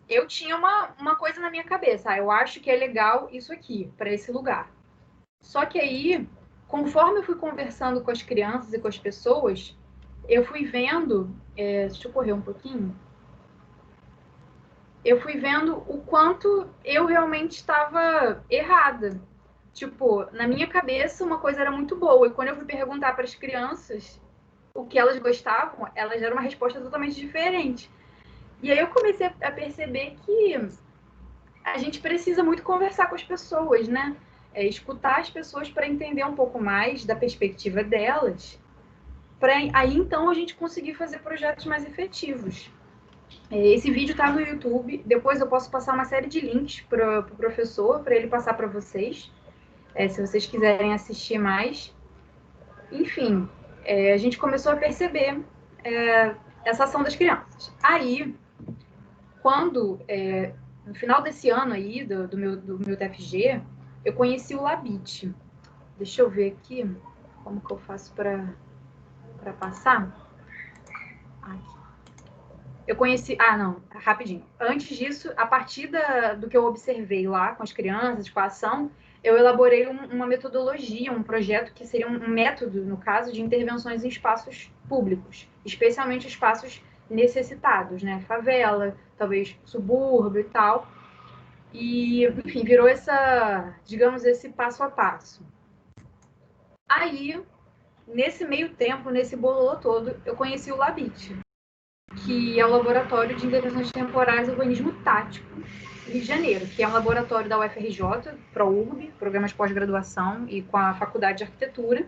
eu tinha uma coisa na minha cabeça. Eu acho que é legal isso aqui, para esse lugar. Só que aí, conforme eu fui conversando com as crianças e com as pessoas, eu fui vendo... deixa eu correr um pouquinho. Eu fui vendo o quanto eu realmente estava errada. Tipo, na minha cabeça, uma coisa era muito boa. E quando eu fui perguntar para as crianças o que elas gostavam, elas deram uma resposta totalmente diferente. E aí eu comecei a perceber que a gente precisa muito conversar com as pessoas, né? Escutar as pessoas para entender um pouco mais da perspectiva delas, para aí então a gente conseguir fazer projetos mais efetivos. Esse vídeo está no YouTube, depois eu posso passar uma série de links para o professor, para ele passar para vocês, se vocês quiserem assistir mais. Enfim, a gente começou a perceber essa ação das crianças. Aí, quando, no final desse ano aí, do meu TFG, eu conheci o Labit. Deixa eu ver aqui, como que eu faço para passar? Aqui. Eu conheci... não, rapidinho. Antes disso, a partir do que eu observei lá com as crianças, com a ação, eu elaborei uma metodologia, um projeto que seria um método, no caso, de intervenções em espaços públicos, especialmente espaços necessitados, né? Favela, talvez subúrbio e tal. E, enfim, virou digamos, esse passo a passo. Aí, nesse meio tempo, nesse bololô todo, eu conheci o Labit, que é o Laboratório de Intervenções Temporárias e Urbanismo Tático, Rio de Janeiro, que é um laboratório da UFRJ, ProURB, Programas de Pós-Graduação, e com a Faculdade de Arquitetura.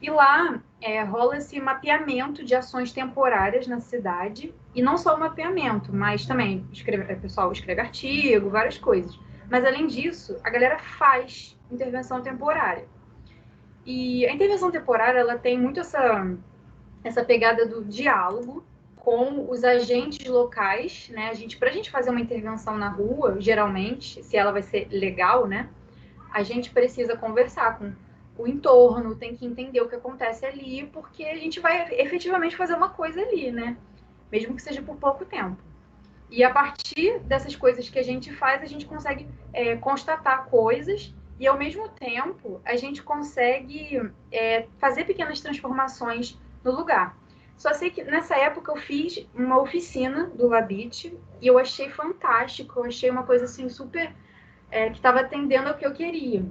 E lá rola esse mapeamento de ações temporárias na cidade, e não só o mapeamento, mas também o pessoal escreve artigo, várias coisas. Mas, além disso, a galera faz intervenção temporária. E a intervenção temporária, ela tem muito essa pegada do diálogo com os agentes locais, né? Para a gente fazer uma intervenção na rua, geralmente, se ela vai ser legal, né? A gente precisa conversar com o entorno, tem que entender o que acontece ali, porque a gente vai efetivamente fazer uma coisa ali, né? Mesmo que seja por pouco tempo. E a partir dessas coisas que a gente faz, a gente consegue constatar coisas e, ao mesmo tempo, a gente consegue fazer pequenas transformações no lugar. Só sei que nessa época eu fiz uma oficina do Labit e eu achei fantástico, eu achei uma coisa assim super que estava atendendo ao que eu queria.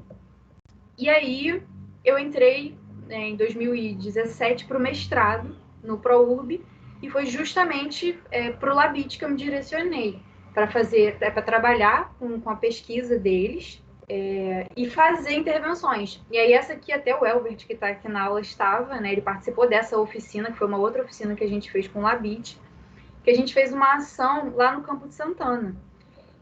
E aí eu entrei em 2017 para o mestrado no ProURB e foi justamente para o Labit que eu me direcionei para trabalhar com a pesquisa deles e fazer intervenções. E aí essa aqui, até o Elbert, que está aqui na aula, estava, né? Ele participou dessa oficina, que foi uma outra oficina que a gente fez com o Labit, que a gente fez uma ação lá no Campo de Santana.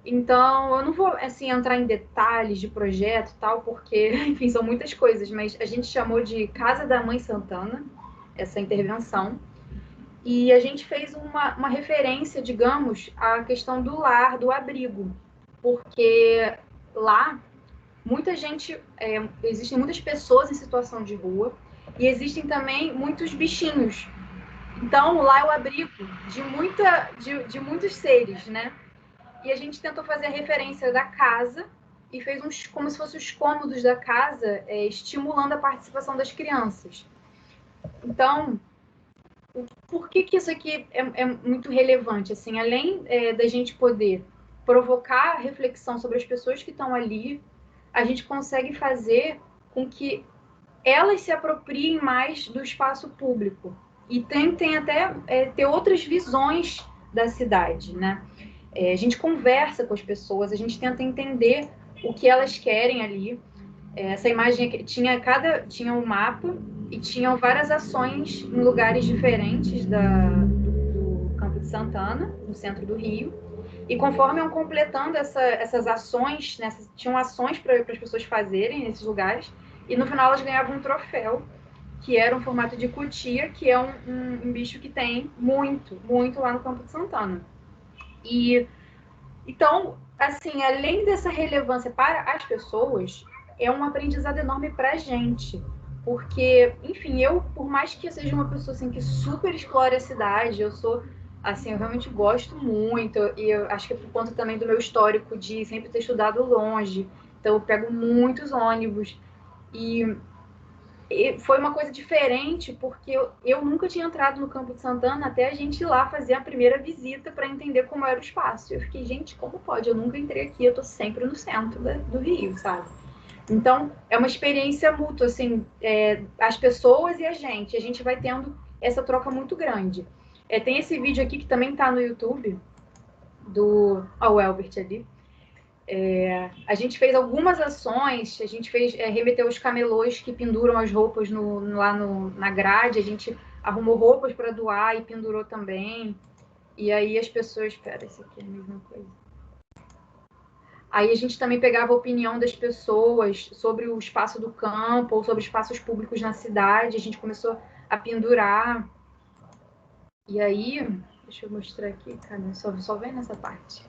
Então, eu não vou, assim, entrar em detalhes de projeto e tal, porque, enfim, são muitas coisas, mas a gente chamou de Casa da Mãe Santana, essa intervenção, e a gente fez uma referência, digamos, à questão do lar, do abrigo, porque lá muita gente, existem muitas pessoas em situação de rua e existem também muitos bichinhos. Então, lá é o abrigo de muitos seres, né? E a gente tentou fazer a referência da casa e fez como se fossem os cômodos da casa, estimulando a participação das crianças. Então, por que isso aqui é muito relevante? Assim, além da gente poder provocar reflexão sobre as pessoas que estão ali, a gente consegue fazer com que elas se apropriem mais do espaço público e tentem até ter outras visões da cidade, né? A gente conversa com as pessoas, a gente tenta entender o que elas querem ali. Essa imagem aqui, tinha um mapa e tinham várias ações em lugares diferentes do Campo de Santana, no centro do Rio. E conforme iam completando essas ações, né, tinham ações para as pessoas fazerem nesses lugares, e no final elas ganhavam um troféu, que era um formato de cutia, que é um bicho que tem muito, muito lá no Campo de Santana. E então, assim, além dessa relevância para as pessoas, é um aprendizado enorme para a gente. Porque, enfim, por mais que eu seja uma pessoa assim, que super explore a cidade, eu realmente gosto muito, e eu acho que é por conta também do meu histórico de sempre ter estudado longe, então eu pego muitos ônibus, e foi uma coisa diferente, porque eu nunca tinha entrado no Campo de Santana até a gente ir lá fazer a primeira visita para entender como era o espaço. Eu fiquei, gente, como pode? Eu nunca entrei aqui, eu tô sempre no centro do Rio, sabe? Então, é uma experiência mútua, assim, as pessoas e a gente vai tendo essa troca muito grande. Tem esse vídeo aqui que também tá no YouTube, o Elbert ali. A gente fez algumas ações, a gente remeteu os camelôs que penduram as roupas na grade, a gente arrumou roupas para doar e pendurou também. E aí as pessoas... Espera, esse aqui é a mesma coisa. Aí a gente também pegava a opinião das pessoas sobre o espaço do campo ou sobre espaços públicos na cidade, a gente começou a pendurar. E aí, deixa eu mostrar aqui, cara, só vem nessa parte.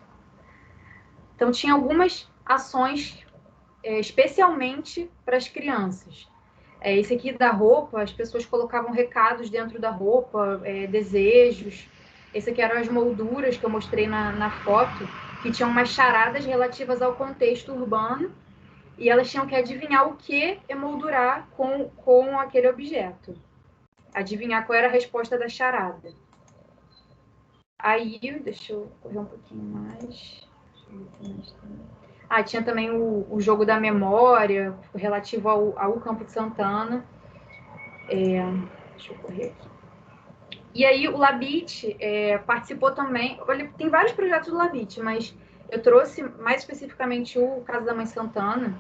Então tinha algumas ações especialmente para as crianças. Esse aqui da roupa, as pessoas colocavam recados dentro da roupa, desejos. Esse aqui eram as molduras que eu mostrei na foto, que tinham umas charadas relativas ao contexto urbano, e elas tinham que adivinhar o que emoldurar com aquele objeto. Adivinhar qual era a resposta da charada. Aí, deixa eu correr um pouquinho mais. Deixa eu ver o que mais tem. Tinha também o jogo da memória, relativo ao Campo de Santana. Deixa eu correr aqui. E aí o Labit participou também. Olha, tem vários projetos do Labit, mas eu trouxe mais especificamente o Casa da Mãe Santana.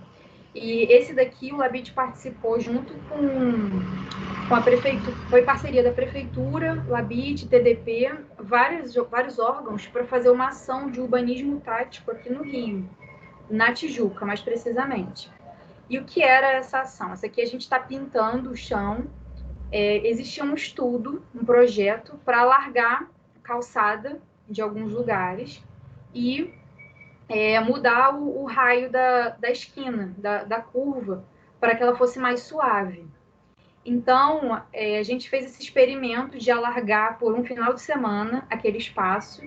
E esse daqui o Labit participou junto com a prefeitura. Foi parceria da prefeitura, Labit, TDP, vários órgãos para fazer uma ação de urbanismo tático aqui no Rio, na Tijuca, mais precisamente. E o que era essa ação? Essa aqui a gente está pintando o chão. Existia um estudo, um projeto para alargar calçada de alguns lugares e mudar o raio da esquina, da curva, para que ela fosse mais suave. Então, a gente fez esse experimento de alargar por um final de semana aquele espaço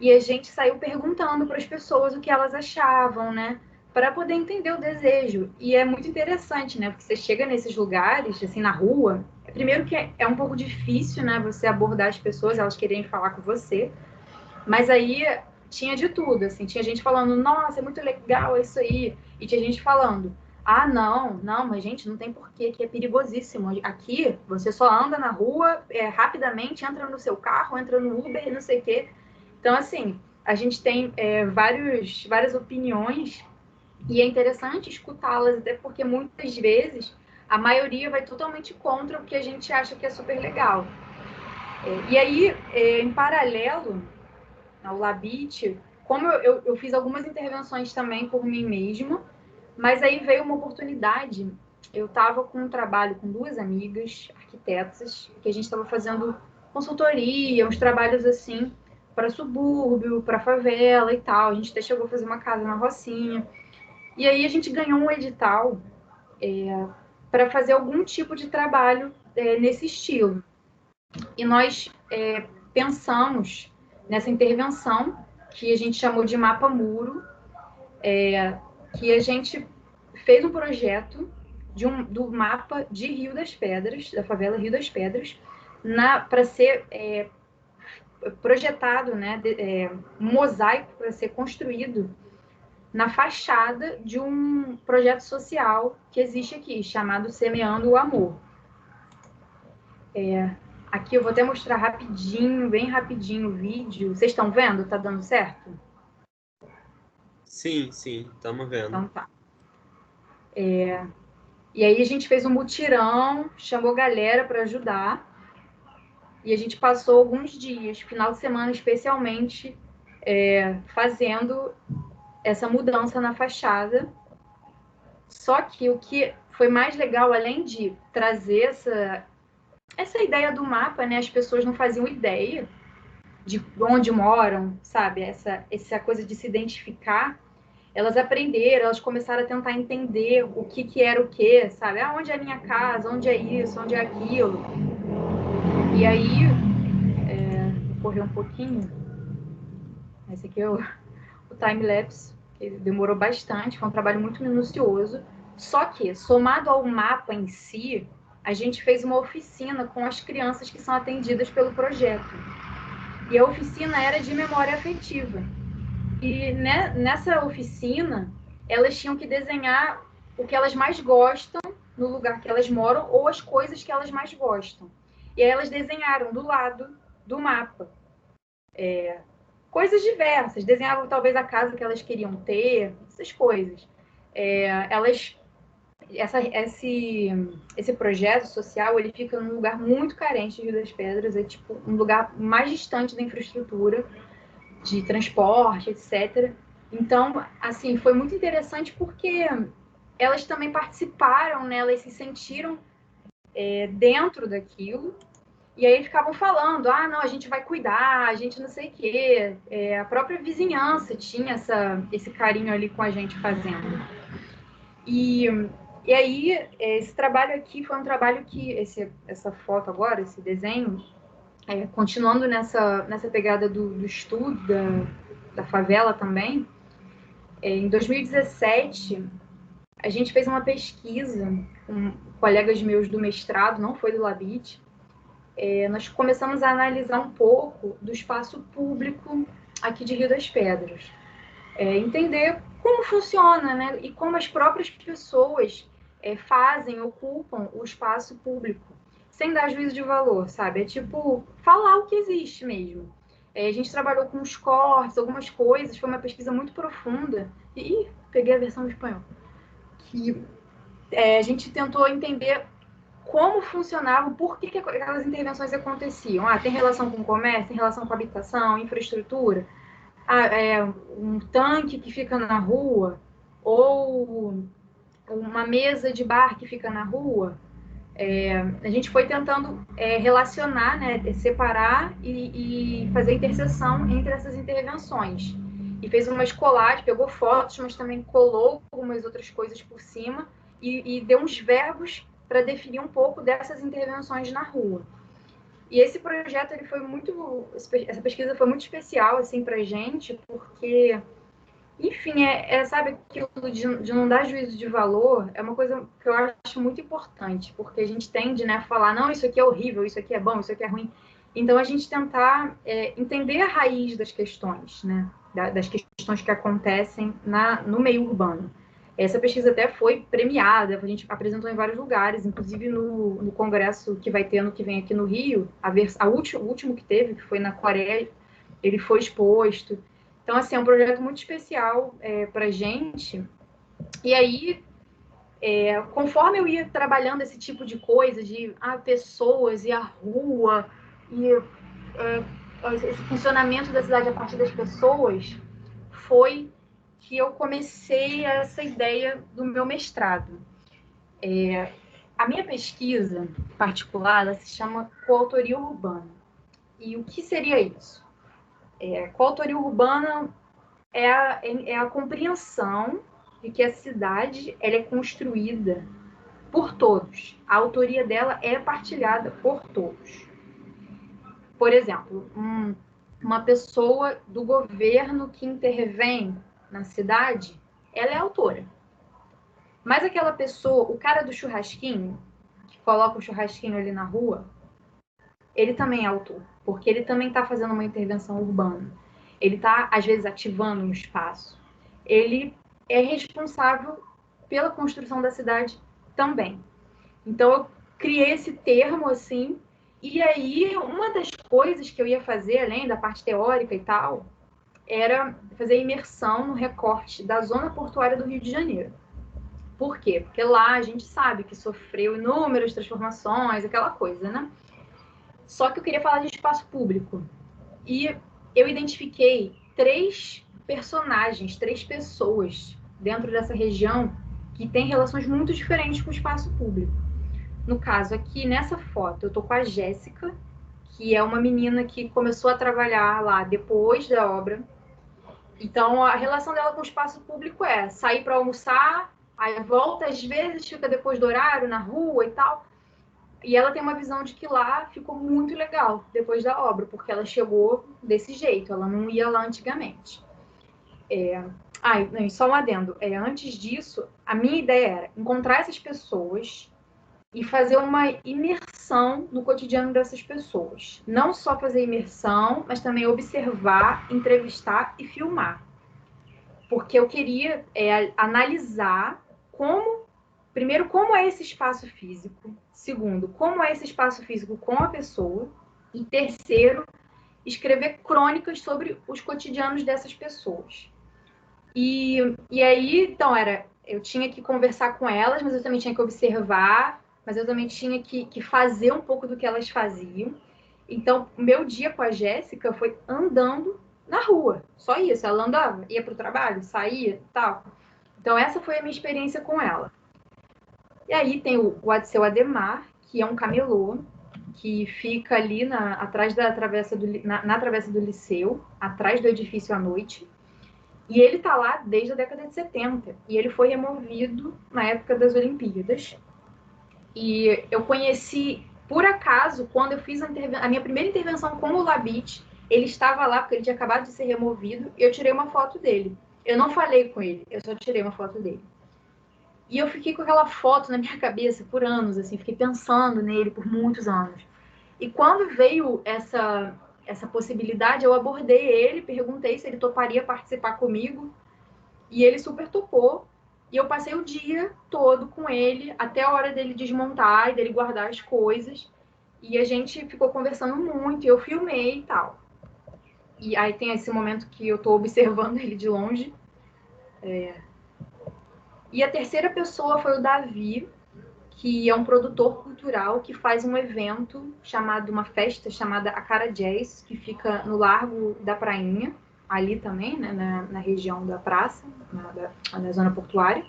e a gente saiu perguntando para as pessoas o que elas achavam, né? Para poder entender o desejo. E é muito interessante, né? Porque você chega nesses lugares, assim, na rua, primeiro que é um pouco difícil, né? Você abordar as pessoas, elas querem falar com você. Mas aí tinha de tudo, assim. Tinha gente falando, nossa, é muito legal isso aí. E tinha gente falando, não, mas gente, não tem porquê, que é perigosíssimo. Aqui, você só anda na rua, rapidamente, entra no seu carro, entra no Uber, não sei o quê. Então, assim, a gente tem várias opiniões e é interessante escutá-las, até porque muitas vezes a maioria vai totalmente contra o que a gente acha que é super legal. E aí, em paralelo ao Labit, como eu fiz algumas intervenções também por mim mesma, mas aí veio uma oportunidade. Eu estava com um trabalho com duas amigas, arquitetas, que a gente estava fazendo consultoria, uns trabalhos assim, para subúrbio, para favela e tal. A gente até chegou a fazer uma casa na Rocinha. E aí a gente ganhou um edital para fazer algum tipo de trabalho nesse estilo. E nós pensamos nessa intervenção, que a gente chamou de Mapa Muro, que a gente fez um projeto do mapa de Rio das Pedras, da favela Rio das Pedras, para ser projetado, né, um mosaico para ser construído na fachada de um projeto social que existe aqui, chamado Semeando o Amor. Aqui eu vou até mostrar rapidinho, bem rapidinho o vídeo. Vocês estão vendo? Tá dando certo? Sim, estamos vendo. Então tá. E aí a gente fez um mutirão, chamou galera para ajudar. E a gente passou alguns dias, final de semana especialmente, fazendo essa mudança na fachada. Só que o que foi mais legal, além de trazer essa ideia do mapa, né? As pessoas não faziam ideia de onde moram, sabe? Essa coisa de se identificar. Elas aprenderam, elas começaram a tentar entender o que era o que, sabe? Ah, onde é a minha casa, onde é isso, onde é aquilo. E aí, vou correr um pouquinho. Esse aqui é o time-lapse, que demorou bastante, foi um trabalho muito minucioso. Só que, somado ao mapa em si, a gente fez uma oficina com as crianças que são atendidas pelo projeto. E a oficina era de memória afetiva. E nessa oficina, elas tinham que desenhar o que elas mais gostam no lugar que elas moram ou as coisas que elas mais gostam. E aí elas desenharam do lado do mapa. Coisas diversas. Desenhavam talvez a casa que elas queriam ter, essas coisas. Esse projeto social, ele fica num lugar muito carente de Rio das Pedras, é tipo um lugar mais distante da infraestrutura, de transporte, etc. Então, assim, foi muito interessante porque elas também participaram, né? Elas se sentiram dentro daquilo. E aí ficavam falando, não, a gente vai cuidar, a gente não sei o quê. A própria vizinhança tinha esse carinho ali com a gente fazendo. E aí, esse trabalho aqui foi um trabalho que, essa foto agora, esse desenho, continuando nessa pegada do estudo da favela também, em 2017, a gente fez uma pesquisa com colegas meus do mestrado, não foi do Labit. Nós começamos a analisar um pouco do espaço público aqui de Rio das Pedras. Entender como funciona, né? E como as próprias pessoas ocupam o espaço público, sem dar juízo de valor, sabe? É tipo, falar o que existe mesmo. A gente trabalhou com os cortes, algumas coisas, foi uma pesquisa muito profunda. E peguei a versão em espanhol. Que a gente tentou entender como funcionavam, por que aquelas intervenções aconteciam. Tem relação com o comércio, tem relação com a habitação, infraestrutura. Um tanque que fica na rua, ou uma mesa de bar que fica na rua. A gente foi tentando relacionar, né, separar e fazer interseção entre essas intervenções. E fez uma colagem, pegou fotos, mas também colou algumas outras coisas por cima e deu uns verbos para definir um pouco dessas intervenções na rua. E esse projeto, essa pesquisa foi muito especial, assim, para a gente, porque, enfim, sabe, aquilo de não dar juízo de valor é uma coisa que eu acho muito importante, porque a gente tende, né, a falar, não, isso aqui é horrível, isso aqui é bom, isso aqui é ruim. Então, a gente tentar entender a raiz das questões, né, das questões que acontecem no meio urbano. Essa pesquisa até foi premiada, a gente apresentou em vários lugares, inclusive no congresso que vai ter ano que vem aqui no Rio, o último que teve, que foi na Coreia, ele foi exposto. Então, assim, é um projeto muito especial para a gente. E aí, conforme eu ia trabalhando esse tipo de coisa, de pessoas e a rua, e esse funcionamento da cidade a partir das pessoas, foi que eu comecei essa ideia do meu mestrado. A minha pesquisa particular, ela se chama coautoria urbana. E o que seria isso? Coautoria urbana é a compreensão de que a cidade ela é construída por todos. A autoria dela é partilhada por todos. Por exemplo, uma pessoa do governo que intervém na cidade, ela é autora. Mas aquela pessoa, o cara do churrasquinho, que coloca o churrasquinho ali na rua, ele também é autor, porque ele também está fazendo uma intervenção urbana. Ele está, às vezes, ativando um espaço. Ele é responsável pela construção da cidade também. Então, eu criei esse termo, assim, e aí uma das coisas que eu ia fazer, além da parte teórica e tal, era fazer imersão no recorte da zona portuária do Rio de Janeiro. Por quê? Porque lá a gente sabe que sofreu inúmeras transformações, aquela coisa, né? Só que eu queria falar de espaço público. E eu identifiquei 3 personagens, 3 pessoas dentro dessa região que têm relações muito diferentes com o espaço público. No caso aqui, nessa foto, eu tô com a Jéssica, que é uma menina que começou a trabalhar lá depois da obra. Então, a relação dela com o espaço público é sair para almoçar, aí volta, às vezes fica depois do horário, na rua e tal. E ela tem uma visão de que lá ficou muito legal depois da obra, porque ela chegou desse jeito, ela não ia lá antigamente. Só um adendo. Antes disso, a minha ideia era encontrar essas pessoas e fazer uma imersão no cotidiano dessas pessoas. Não só fazer imersão, mas também observar, entrevistar e filmar. Porque eu queria analisar primeiro, como é esse espaço físico. Segundo, como é esse espaço físico com a pessoa. E terceiro, escrever crônicas sobre os cotidianos dessas pessoas. E aí, então, eu tinha que conversar com elas, mas eu também tinha que observar, mas eu também tinha que fazer um pouco do que elas faziam. Então, meu dia com a Jéssica foi andando na rua, só isso. Ela andava, ia para o trabalho, saía, tal. Então, essa foi a minha experiência com ela. E aí tem o seu Ademar, que é um camelô, que fica ali atrás da travessa na travessa do Liceu, atrás do edifício à noite. E ele está lá desde a década de 70. E ele foi removido na época das Olimpíadas. E eu conheci, por acaso, quando eu fiz a minha primeira intervenção com o Labit, ele estava lá porque ele tinha acabado de ser removido, e eu tirei uma foto dele. Eu não falei com ele, eu só tirei uma foto dele. E eu fiquei com aquela foto na minha cabeça por anos, assim, fiquei pensando nele por muitos anos. E quando veio essa possibilidade, eu abordei ele, perguntei se ele toparia participar comigo, e ele super topou. E eu passei o dia todo com ele, até a hora dele desmontar e dele guardar as coisas. E a gente ficou conversando muito, e eu filmei e tal. E aí tem esse momento que eu tô observando ele de longe. E a terceira pessoa foi o Davi, que é um produtor cultural que faz um evento uma festa chamada A Cara Jazz, que fica no Largo da Prainha, ali também, né, na região da praça, na zona portuária.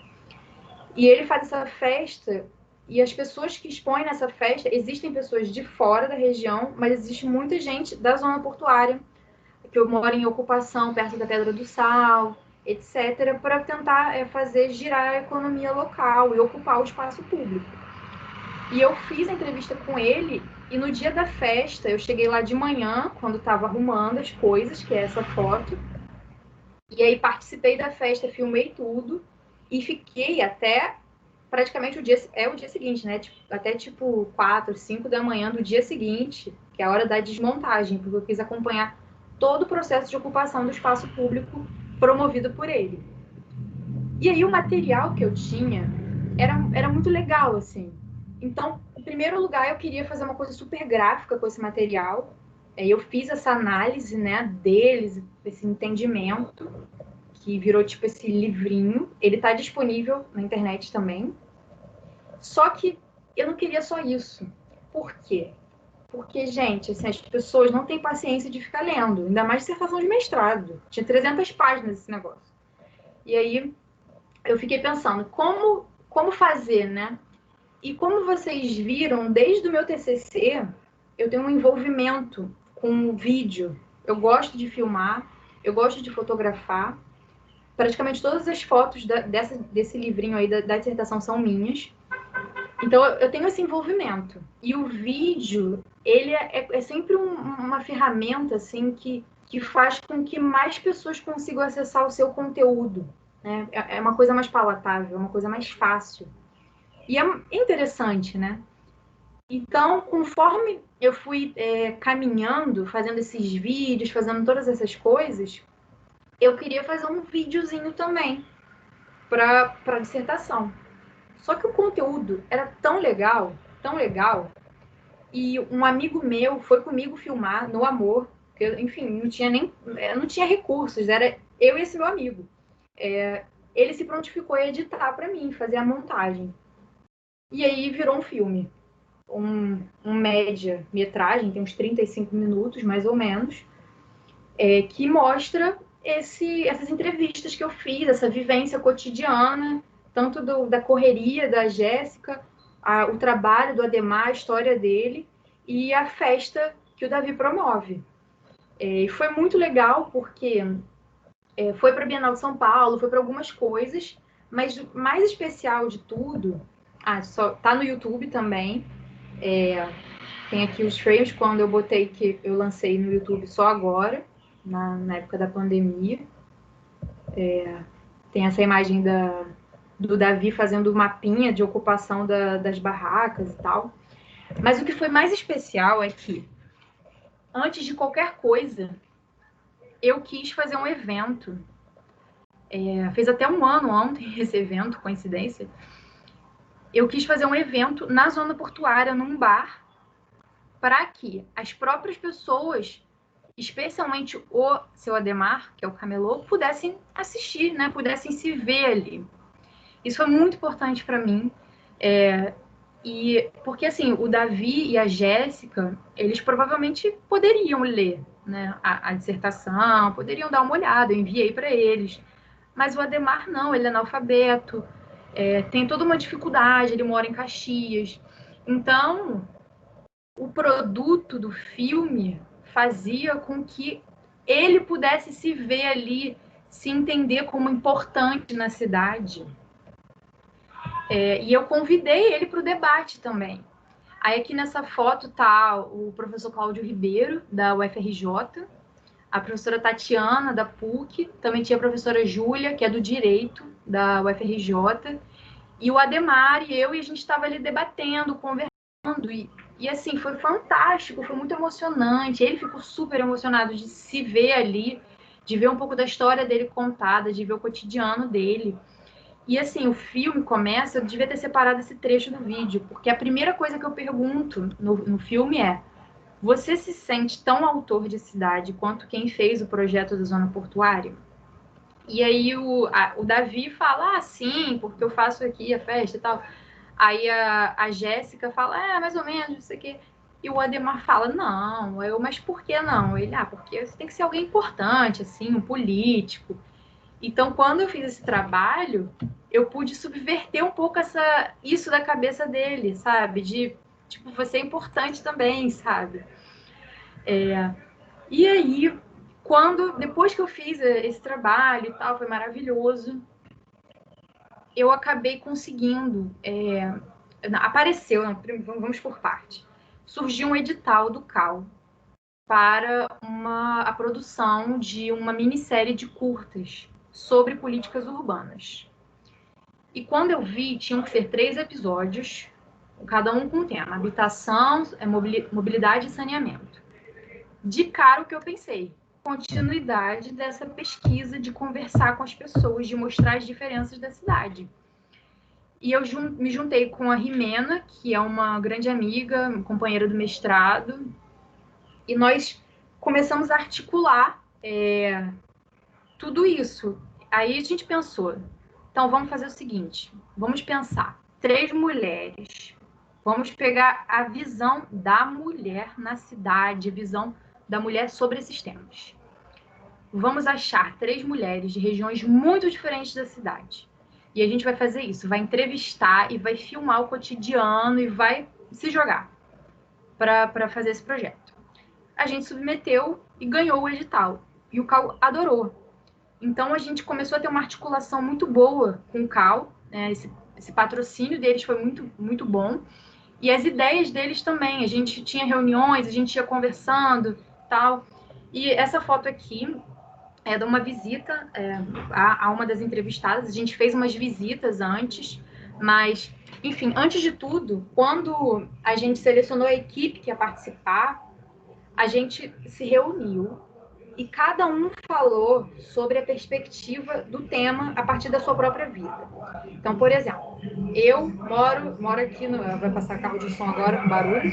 E ele faz essa festa, e as pessoas que expõem nessa festa, existem pessoas de fora da região, mas existe muita gente da zona portuária, que mora em ocupação perto da Pedra do Sal, etc., para tentar fazer girar a economia local e ocupar o espaço público. E eu fiz a entrevista com ele, e no dia da festa, eu cheguei lá de manhã, quando estava arrumando as coisas, que é essa foto, e aí participei da festa, filmei tudo, e fiquei até praticamente o dia seguinte, né? Até 4, 5 da manhã do dia seguinte, que é a hora da desmontagem, porque eu quis acompanhar todo o processo de ocupação do espaço público promovido por ele. E aí o material que eu tinha era muito legal, assim. Então, em primeiro lugar, eu queria fazer uma coisa super gráfica com esse material. Eu fiz essa análise, né, deles, esse entendimento, que virou esse livrinho. Ele está disponível na internet também. Só que eu não queria só isso. Por quê? Porque, gente, assim, as pessoas não têm paciência de ficar lendo, ainda mais dissertação de mestrado. Tinha 300 páginas esse negócio. E aí eu fiquei pensando, como fazer, né? E como vocês viram, desde o meu TCC, eu tenho um envolvimento com o vídeo. Eu gosto de filmar, eu gosto de fotografar. Praticamente todas as fotos desse livrinho aí da dissertação são minhas. Então, eu tenho esse envolvimento. E o vídeo, ele é sempre uma ferramenta, assim, que faz com que mais pessoas consigam acessar o seu conteúdo, né? É uma coisa mais palatável, é uma coisa mais fácil. E é interessante, né? Então, conforme eu fui caminhando, fazendo esses vídeos, fazendo todas essas coisas, eu queria fazer um videozinho também para a dissertação. Só que o conteúdo era tão legal, e um amigo meu foi comigo filmar no Amor, porque, enfim, não tinha recursos, era eu e esse meu amigo. Ele se prontificou a editar para mim, fazer a montagem. E aí virou um filme, um média-metragem, tem uns 35 minutos, mais ou menos, que mostra essas entrevistas que eu fiz, essa vivência cotidiana, tanto da correria da Jéssica, o trabalho do Ademar, a história dele, e a festa que o Davi promove. E foi muito legal, porque foi para a Bienal de São Paulo, foi para algumas coisas, mas o mais especial de tudo, tá no YouTube também, tem aqui os frames, quando eu botei, que eu lancei no YouTube só agora, na época da pandemia. Tem essa imagem do Davi fazendo o mapinha de ocupação das barracas e tal. Mas o que foi mais especial é que, antes de qualquer coisa, eu quis fazer um evento. Fez até um ano ontem esse evento, coincidência. Eu quis fazer um evento na zona portuária, num bar, para que as próprias pessoas, especialmente o seu Ademar, que é o camelô, pudessem assistir, né? Pudessem se ver ali. Isso foi muito importante para mim. Porque, assim, o Davi e a Jéssica, eles provavelmente poderiam ler, né, a dissertação, poderiam dar uma olhada, eu enviei para eles. Mas o Ademar não, ele é analfabeto, tem toda uma dificuldade, ele mora em Caxias. Então, o produto do filme fazia com que ele pudesse se ver ali, se entender como importante na cidade. E eu convidei ele para o debate também. Aí aqui nessa foto tá o professor Cláudio Ribeiro, da UFRJ, a professora Tatiana, da PUC, também tinha a professora Júlia, que é do Direito, da UFRJ, e o Ademar e eu, e a gente estava ali debatendo, conversando, e assim, foi fantástico, foi muito emocionante, ele ficou super emocionado de se ver ali, de ver um pouco da história dele contada, de ver o cotidiano dele. E assim, o filme começa, eu devia ter separado esse trecho do vídeo, porque a primeira coisa que eu pergunto no filme é: você se sente tão autor de cidade quanto quem fez o projeto da Zona Portuária? E aí o Davi fala, sim, porque eu faço aqui a festa e tal. Aí a Jéssica fala, mais ou menos, não sei o quê. E o Ademar fala, não, mas por que não? Ele, porque você tem que ser alguém importante, assim, um político. Então, quando eu fiz esse trabalho, eu pude subverter um pouco isso da cabeça dele, sabe? De, tipo, você é importante também, sabe? E aí, depois que eu fiz esse trabalho e tal, foi maravilhoso, eu acabei conseguindo, apareceu, vamos por parte, surgiu um edital do CAL para a produção de uma minissérie de curtas sobre políticas urbanas. E quando eu vi, tinham que ser 3 episódios, cada um com um tema: habitação, mobilidade e saneamento. De cara, o que eu pensei? Continuidade dessa pesquisa de conversar com as pessoas, de mostrar as diferenças da cidade. E eu me juntei com a Rimena, que é uma grande amiga, companheira do mestrado, e nós começamos a articular tudo isso. Aí a gente pensou, então vamos fazer o seguinte, vamos pensar, 3 mulheres, vamos pegar a visão da mulher na cidade, a visão da mulher sobre esses temas. Vamos achar 3 mulheres de regiões muito diferentes da cidade. E a gente vai fazer isso, vai entrevistar e vai filmar o cotidiano e vai se jogar para fazer esse projeto. A gente submeteu e ganhou o edital. E o CAL adorou. Então, a gente começou a ter uma articulação muito boa com o CAL, né? Esse patrocínio deles foi muito, muito bom. E as ideias deles também. A gente tinha reuniões, a gente ia conversando, tal. E essa foto aqui é de uma visita a uma das entrevistadas. A gente fez umas visitas antes, mas, enfim, antes de tudo, quando a gente selecionou a equipe que ia participar, a gente se reuniu e cada um falou sobre a perspectiva do tema a partir da sua própria vida. Então, por exemplo, eu moro aqui, vai passar carro de som agora com barulho.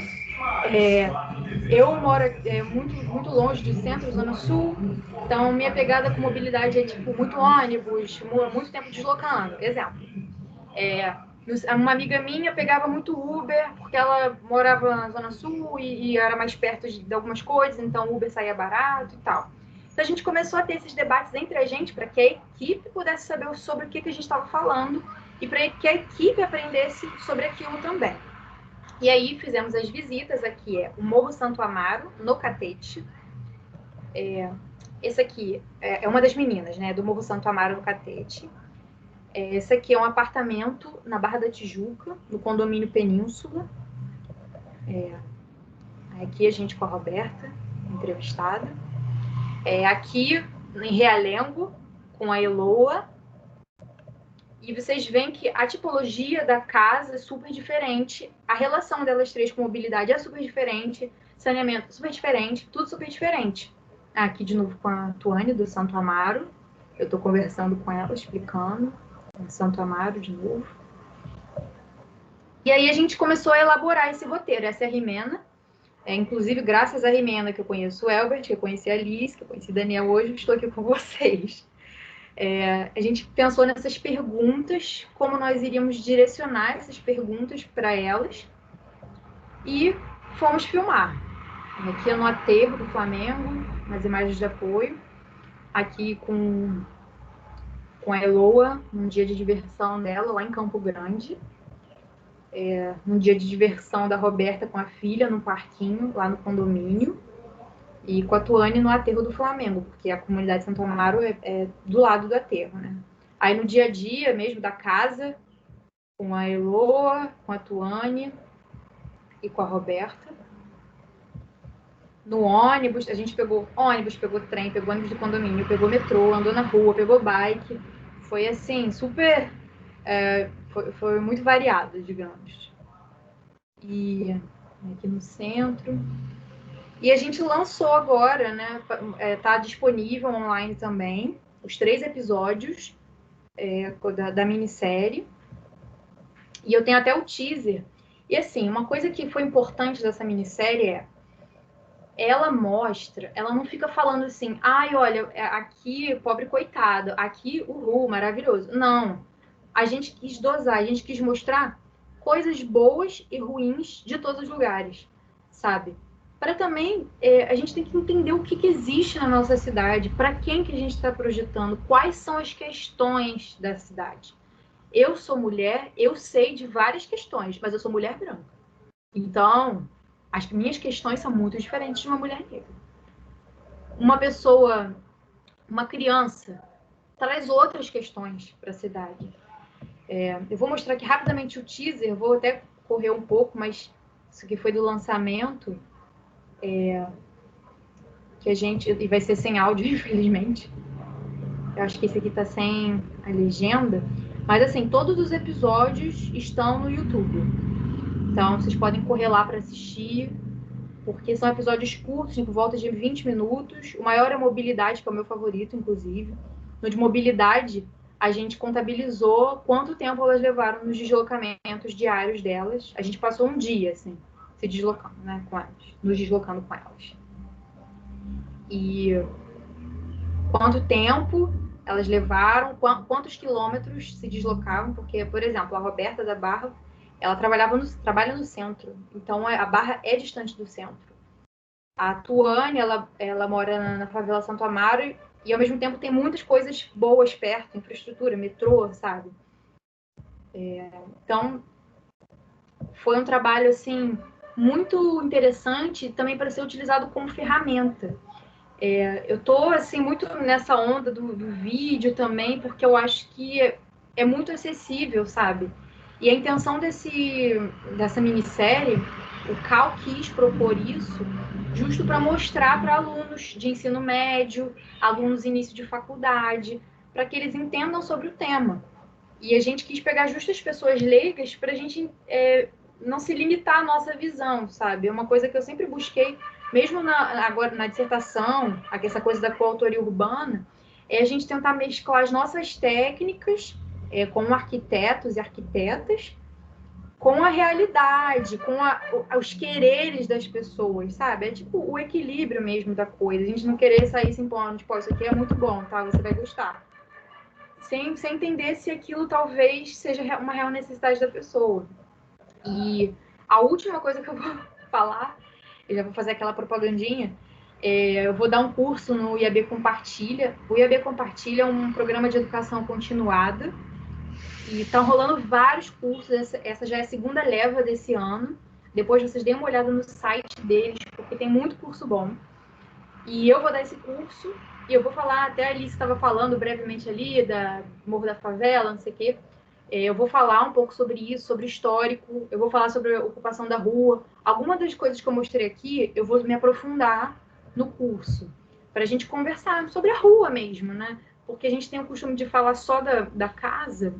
Eu moro muito longe do centro, Zona Sul, então minha pegada com mobilidade é tipo muito ônibus, muito tempo deslocando. Exemplo, uma amiga minha pegava muito Uber, porque ela morava na Zona Sul e era mais perto de algumas coisas, então o Uber saía barato e tal. Então a gente começou a ter esses debates entre a gente para que a equipe pudesse saber sobre o que a gente estava falando e para que a equipe aprendesse sobre aquilo também. E aí fizemos as visitas, aqui o Morro Santo Amaro, no Catete. Esse aqui é uma das meninas, né, do Morro Santo Amaro, no Catete. Esse aqui é um apartamento na Barra da Tijuca, no condomínio Península. Aqui a gente com a Roberta, entrevistada. Aqui em Realengo, com a Eloa. E vocês veem que a tipologia da casa é super diferente, a relação delas três com mobilidade é super diferente, saneamento super diferente, tudo super diferente. Aqui de novo com a Tuane, do Santo Amaro. Eu estou conversando com ela, explicando. Santo Amaro de novo. E aí a gente começou a elaborar esse roteiro. Essa é a Rimena. Inclusive, graças à Rimena que eu conheço o Elbert, que eu conheci a Liz, que eu conheci a Daniel hoje, estou aqui com vocês. A gente pensou nessas perguntas, como nós iríamos direcionar essas perguntas para elas. E fomos filmar. Aqui é no aterro do Flamengo, nas imagens de apoio. Aqui com a Eloa, num dia de diversão dela, lá em Campo Grande. Num dia de diversão da Roberta com a filha, no parquinho, lá no condomínio. E com a Tuane no aterro do Flamengo, porque a comunidade de Santo Amaro é do lado do aterro, né? Aí no dia a dia mesmo da casa, com a Eloa, com a Tuane e com a Roberta. No ônibus, a gente pegou ônibus, pegou trem, pegou ônibus do condomínio, pegou metrô, andou na rua, pegou bike. Foi assim, super... foi muito variado, digamos. E aqui no centro. E a gente lançou agora, né? Tá disponível online também, os 3 episódios da minissérie. E eu tenho até o teaser. E assim, uma coisa que foi importante dessa minissérie ela mostra, ela não fica falando assim, ai, olha, aqui, pobre coitado, aqui, maravilhoso. Não. A gente quis dosar, a gente quis mostrar coisas boas e ruins de todos os lugares, sabe? Para também, a gente tem que entender o que existe na nossa cidade, para quem que a gente está projetando, quais são as questões da cidade. Eu sou mulher, eu sei de várias questões, mas eu sou mulher branca. Então, as minhas questões são muito diferentes de uma mulher negra. Uma criança, traz outras questões para a cidade. Eu vou mostrar aqui rapidamente o teaser, vou até correr um pouco, mas isso aqui foi do lançamento, que a gente... E vai ser sem áudio, infelizmente. Eu acho que esse aqui tá sem a legenda. Mas, assim, todos os episódios estão no YouTube. Então, vocês podem correr lá para assistir, porque são episódios curtos, por volta de 20 minutos. O maior é mobilidade, que é o meu favorito, inclusive. No de mobilidade, a gente contabilizou quanto tempo elas levaram nos deslocamentos diários delas. A gente passou um dia, assim, se deslocando, né, com elas, nos deslocando com elas. E quanto tempo elas levaram, quantos quilômetros se deslocavam, porque, por exemplo, a Roberta da Barra, ela trabalha no centro, então a Barra é distante do centro. A Tuane, ela mora na favela Santo Amaro e, ao mesmo tempo, tem muitas coisas boas perto, infraestrutura, metrô, sabe? Então, foi um trabalho, assim, muito interessante também para ser utilizado como ferramenta. Eu tô, assim, muito nessa onda do vídeo também, porque eu acho que é muito acessível, sabe? E a intenção dessa minissérie, o Cal quis propor isso justo para mostrar para alunos de ensino médio, alunos início de faculdade, para que eles entendam sobre o tema. E a gente quis pegar justo as pessoas leigas para a gente não se limitar à nossa visão, sabe? É uma coisa que eu sempre busquei mesmo agora na dissertação, essa coisa da coautoria urbana, é a gente tentar mesclar as nossas técnicas como arquitetos e arquitetas com a realidade, com os quereres das pessoas, sabe? É tipo o equilíbrio mesmo da coisa. A gente não querer sair se impondo, tipo, isso aqui é muito bom, tá? Você vai gostar. Sem entender se aquilo talvez seja uma real necessidade da pessoa. E a última coisa que eu vou falar, eu já vou fazer aquela propagandinha, eu vou dar um curso no IAB Compartilha. O IAB Compartilha é um programa de educação continuada e estão rolando vários cursos. Essa já é a segunda leva desse ano. Depois vocês deem uma olhada no site deles, porque tem muito curso bom. E eu vou dar esse curso e eu vou falar, até a Alice estava falando brevemente ali, da Morro da Favela, não sei o quê. Eu vou falar um pouco sobre isso, sobre histórico, eu vou falar sobre a ocupação da rua. Algumas das coisas que eu mostrei aqui, eu vou me aprofundar no curso, para a gente conversar sobre a rua mesmo, né? Porque a gente tem o costume de falar só da casa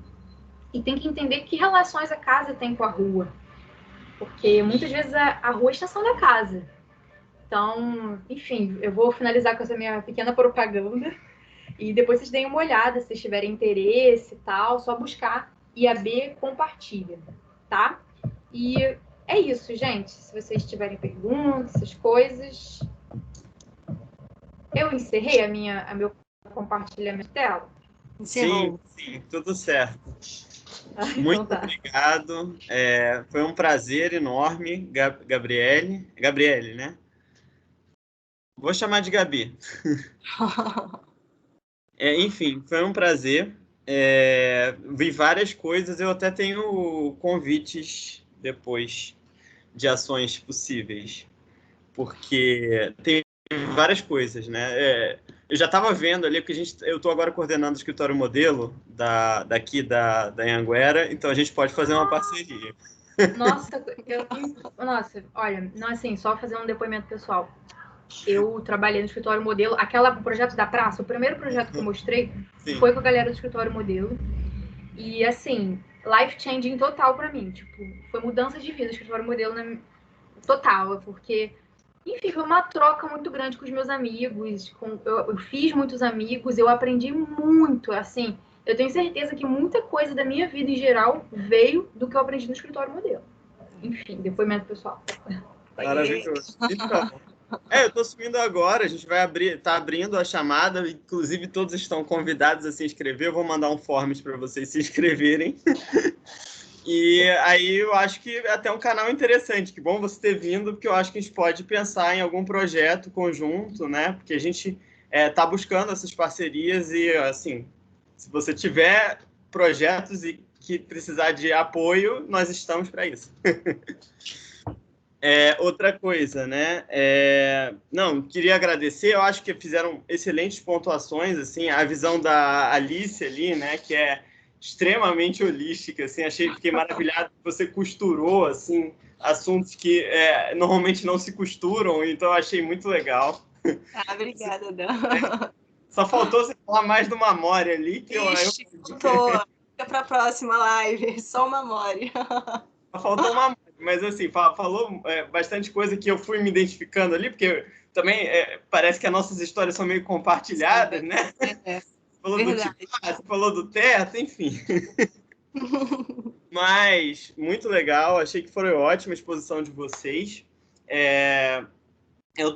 e tem que entender que relações a casa tem com a rua. Porque muitas vezes a rua é a estação da casa. Então, enfim, eu vou finalizar com essa minha pequena propaganda e depois vocês deem uma olhada, se vocês tiverem interesse e tal, só buscar IAB Compartilha, tá? E é isso, gente. Se vocês tiverem perguntas, essas coisas, eu encerrei a meu compartilhamento de tela. Sim, tudo certo. Então Muito tá. obrigado. Foi um prazer enorme, Gabriele. Gabriele, né? Vou chamar de Gabi. Enfim, foi um prazer. Vi várias coisas. Eu até tenho convites depois de ações possíveis, porque tem várias coisas, né? Eu já estava vendo ali, porque eu estou agora coordenando o escritório modelo daqui da Anhanguera, então a gente pode fazer uma parceria. Nossa, olha, não assim, só fazer um depoimento pessoal. Eu trabalhei no escritório modelo, o projeto da praça, o primeiro projeto que eu mostrei foi com a galera do escritório modelo. E assim, life changing total pra mim, tipo, foi mudança de vida o escritório modelo total, porque enfim, foi uma troca muito grande com os meus amigos, eu fiz muitos amigos, eu aprendi muito, assim, eu tenho certeza que muita coisa da minha vida em geral veio do que eu aprendi no escritório modelo. Enfim, depoimento pessoal. Maravilhoso. Então, eu tô subindo agora, a gente vai tá abrindo a chamada, inclusive todos estão convidados a se inscrever, eu vou mandar um forms para vocês se inscreverem. E aí eu acho que é até um canal interessante, que bom você ter vindo, porque eu acho que a gente pode pensar em algum projeto conjunto, né? Porque a gente tá buscando essas parcerias e, assim, se você tiver projetos e que precisar de apoio, nós estamos para isso. Outra coisa, né? Não, queria agradecer, eu acho que fizeram excelentes pontuações, assim, a visão da Alice ali, né, que é extremamente holística, assim, fiquei maravilhado que você costurou, assim, assuntos que normalmente não se costuram, então achei muito legal. Obrigada, Dan. Só faltou você falar mais do Mamori ali, que Ixi, faltou. Fica para a próxima live, só o Mamori. Só faltou uma, mas assim, falou bastante coisa que eu fui me identificando ali, porque também parece que as nossas histórias são meio compartilhadas, né? Falou verdade. você falou do teto, enfim. Mas, muito legal, achei que foi ótima a exposição de vocês.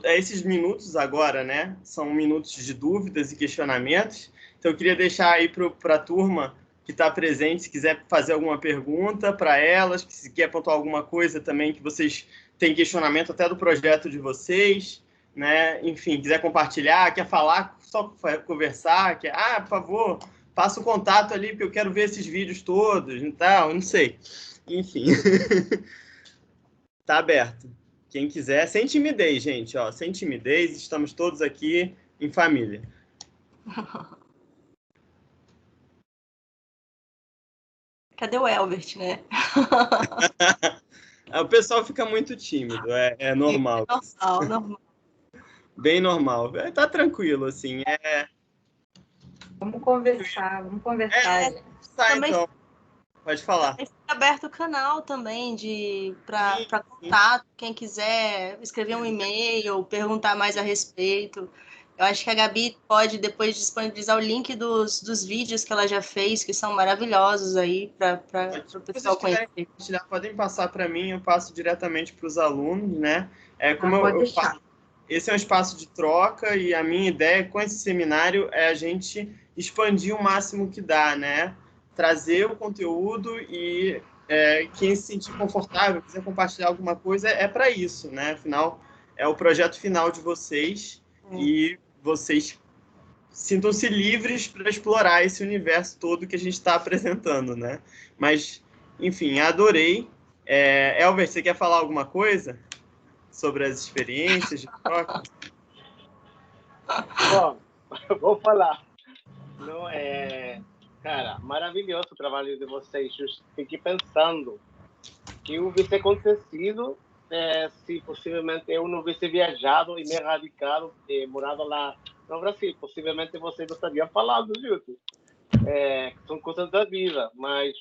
Esses minutos agora, né, são minutos de dúvidas e questionamentos, então eu queria deixar aí para a turma que está presente, se quiser fazer alguma pergunta para elas, se quer pontuar alguma coisa também que vocês têm questionamento até do projeto de vocês, né? Enfim, quiser compartilhar, quer falar, só conversar, por favor, passa o contato ali, porque eu quero ver esses vídeos todos e tal, não sei. Enfim, tá aberto. Quem quiser, sem timidez, gente, ó, sem timidez, estamos todos aqui em família. Cadê o Elbert, né? O pessoal fica muito tímido, é normal. Normal. Bem normal. Tá tranquilo, assim. Vamos conversar. Tá, também, então. Pode falar. Está aberto o canal também para contato, quem quiser escrever um e-mail, perguntar mais a respeito. Eu acho que a Gabi pode depois disponibilizar o link dos vídeos que ela já fez, que são maravilhosos aí para o pessoal conhecer. Podem passar para mim, eu passo diretamente para os alunos, né? Esse é um espaço de troca e a minha ideia com esse seminário é a gente expandir o máximo que dá, né? Trazer o conteúdo e quem se sentir confortável, quiser compartilhar alguma coisa, é para isso, né? Afinal, é o projeto final de vocês e vocês sintam-se livres para explorar esse universo todo que a gente está apresentando, né? Mas, enfim, adorei. Elber, você quer falar alguma coisa sobre as experiências de troca? Bom, vou falar. Não, cara, maravilhoso o trabalho de vocês. Eu fiquei pensando que hubiese acontecido se possivelmente eu não tivesse viajado e me radicado, morado lá no Brasil. Possivelmente vocês não estariam falando juntos. São coisas da vida, mas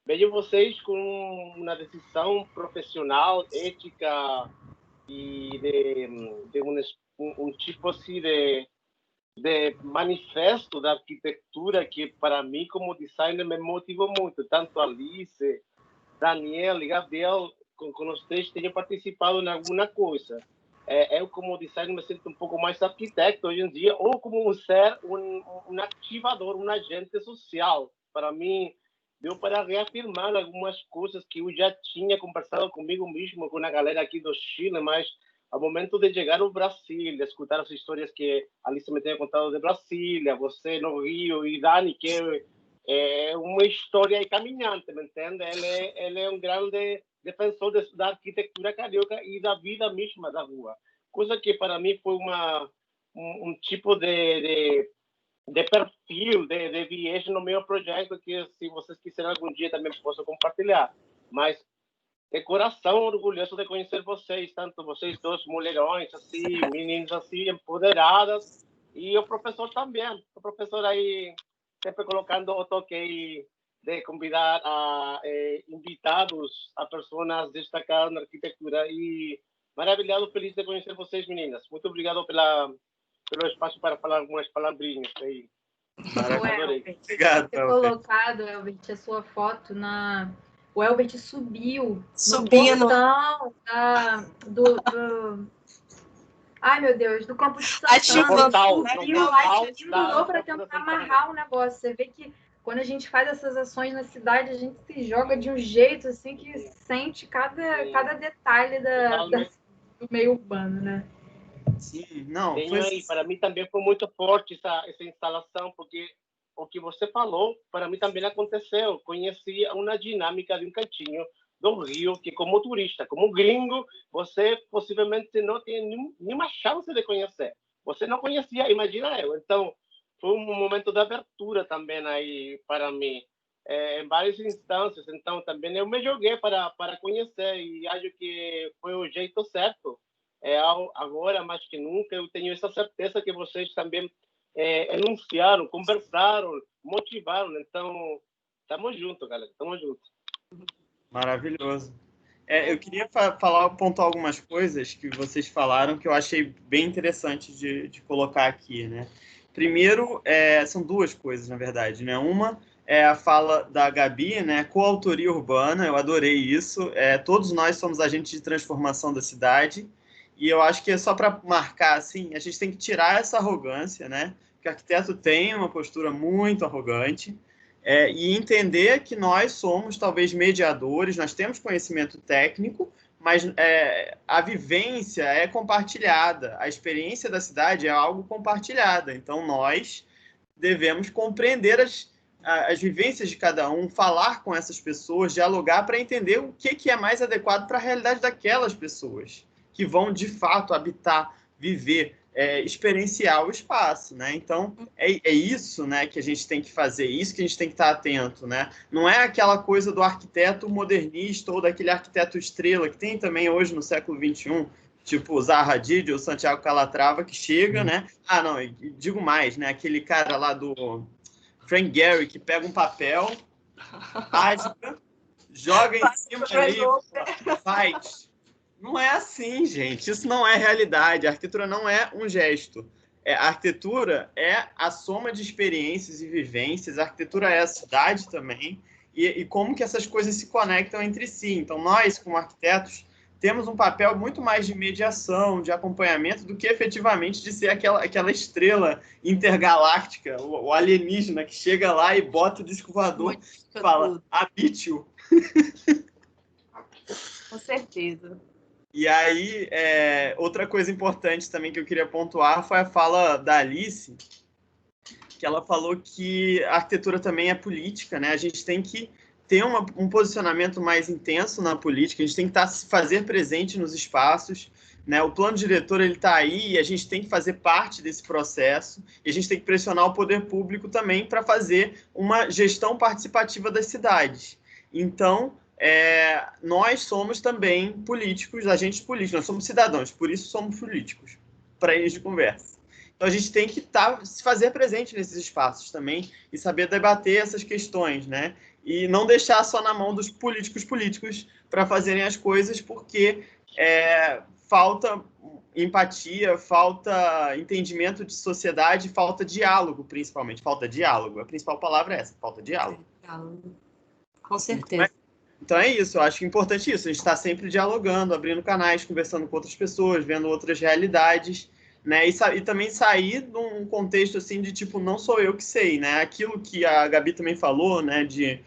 vejo vocês com uma decisão profissional, ética e de um tipo assim de manifesto da arquitetura que para mim como designer me motivou muito. Tanto a Alice, Daniel e Gabriel, com os três tenho participado em alguma coisa. Eu como designer me sinto um pouco mais arquiteto hoje em dia, ou como um ativador, um agente social. Para mim, deu para reafirmar algumas coisas que eu já tinha conversado comigo mesmo, com a galera aqui do Chile, mas ao momento de chegar ao Brasil, de escutar as histórias que a Alice me tinha contado de Brasília, você no Rio e Dani, que é uma história caminhante, me entende? Ele é um grande defensor da arquitetura carioca e da vida mesma da rua. Coisa que para mim foi um tipo de perfil, de viés no meu projeto que se vocês quiserem algum dia também posso compartilhar. Mas de coração orgulhoso de conhecer vocês, tanto vocês dois mulherões, assim, meninas assim, empoderadas, e o professor também. O professor aí sempre colocando o toque de convidar a invitados, a pessoas destacadas na arquitetura. E maravilhado, feliz de conhecer vocês, meninas. Muito obrigado pelo espaço para falar algumas palavrinhas aí. Obrigado, ter colocado, Elbert, a sua foto na... O Elbert subiu no portão do... Ai, meu Deus, do Campus Santana. Subiu lá e estimulou para tentar amarrar o negócio. Você vê que quando a gente faz essas ações na cidade, a gente se joga de um jeito assim que sente cada detalhe do meio urbano, né? Sim, não. Para mim também foi muito forte essa instalação, porque o que você falou, para mim também aconteceu. Conheci uma dinâmica de um cantinho do Rio, que como turista, como gringo, você possivelmente não tem nenhuma chance de conhecer. Você não conhecia, imagina eu. Então, foi um momento de abertura também aí para mim, em várias instâncias. Então, também eu me joguei para conhecer e acho que foi o jeito certo. Agora, mais que nunca, eu tenho essa certeza que vocês também enunciaram, conversaram, motivaram. Então, estamos juntos, galera. Estamos juntos. Maravilhoso. Eu queria pontuar algumas coisas que vocês falaram que eu achei bem interessante de colocar aqui, né? Primeiro, são duas coisas, na verdade, né? Uma é a fala da Gabi, né? Coautoria urbana, eu adorei isso. Todos nós somos agentes de transformação da cidade e eu acho que é só para marcar, assim, a gente tem que tirar essa arrogância, né? Porque o arquiteto tem uma postura muito arrogante, e entender que nós somos, talvez, mediadores, nós temos conhecimento técnico, mas a vivência é compartilhada, a experiência da cidade é algo compartilhada, então nós devemos compreender as vivências de cada um, falar com essas pessoas, dialogar para entender o que é mais adequado para a realidade daquelas pessoas, que vão, de fato, habitar, viver, experienciar o espaço, né? Então, é isso, né, que a gente tem que fazer, isso que a gente tem que estar atento, né? Não é aquela coisa do arquiteto modernista ou daquele arquiteto estrela que tem também hoje no século XXI, tipo o Zaha Hadid ou Santiago Calatrava, que chega, né? Não, digo mais, né? Aquele cara lá do Frank Gehry, que pega um papel Rasga, joga em cima ali, faz. Não é assim, gente. Isso não é realidade. A arquitetura não é um gesto. A arquitetura é a soma de experiências e vivências. A arquitetura é a cidade também. E como que essas coisas se conectam entre si. Então, nós, como arquitetos, temos um papel muito mais de mediação, de acompanhamento, do que efetivamente de ser aquela estrela intergaláctica, o alienígena que chega lá e bota o disco voador e fala, habite-o. Com certeza. E aí, outra coisa importante também que eu queria pontuar foi a fala da Alice, que ela falou que a arquitetura também é política, né? A gente tem que ter um posicionamento mais intenso na política, a gente tem que se fazer presente nos espaços, né? O plano diretor está aí e a gente tem que fazer parte desse processo, e a gente tem que pressionar o poder público também para fazer uma gestão participativa das cidades. Então, nós somos também políticos, agentes políticos, nós somos cidadãos, por isso somos políticos, para eles de conversa. Então, a gente tem que se fazer presente nesses espaços também e saber debater essas questões, né? E não deixar só na mão dos políticos para fazerem as coisas, porque falta empatia, falta entendimento de sociedade, falta diálogo, principalmente. Falta diálogo. A principal palavra é essa, falta diálogo. Com certeza. Então é isso, eu acho importante isso. A gente está sempre dialogando, abrindo canais, conversando com outras pessoas, vendo outras realidades, né? E também sair de um contexto assim de tipo, não sou eu que sei, né? Aquilo que a Gabi também falou, né? De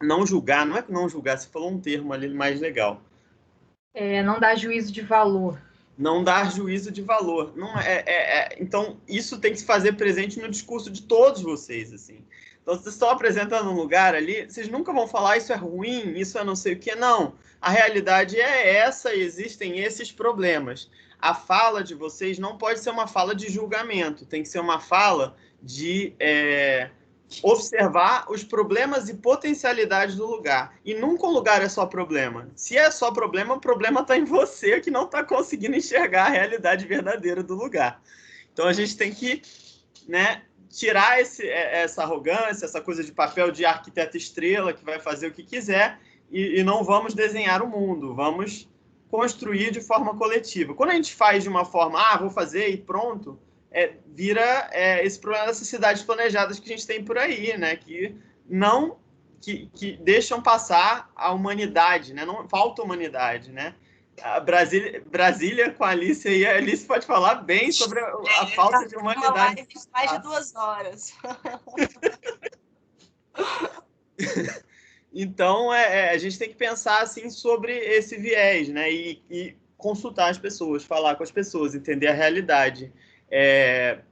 não julgar, não é que não julgar, você falou um termo ali mais legal. Não dar juízo de valor. Não dar juízo de valor. Não então, isso tem que se fazer presente no discurso de todos vocês, assim. Então, vocês estão apresentando um lugar ali, vocês nunca vão falar isso é ruim, isso é não sei o quê. Não. A realidade é essa e existem esses problemas. A fala de vocês não pode ser uma fala de julgamento, tem que ser uma fala de observar os problemas e potencialidades do lugar. E nunca um lugar é só problema. Se é só problema, o problema está em você que não está conseguindo enxergar a realidade verdadeira do lugar. Então a gente tem que, né, tirar essa arrogância, essa coisa de papel de arquiteto estrela que vai fazer o que quiser e não vamos desenhar o mundo, vamos construir de forma coletiva. Quando a gente faz de uma forma, vou fazer e pronto, vira esse problema dessas cidades planejadas que a gente tem por aí, né? Que deixam passar a humanidade, né? Não falta humanidade, né? A Brasília com a Alice aí, a Alice pode falar bem sobre a falta de humanidade. Uma live de mais de 2 horas. Então, a gente tem que pensar assim sobre esse viés, né? E consultar as pessoas, falar com as pessoas, entender a realidade.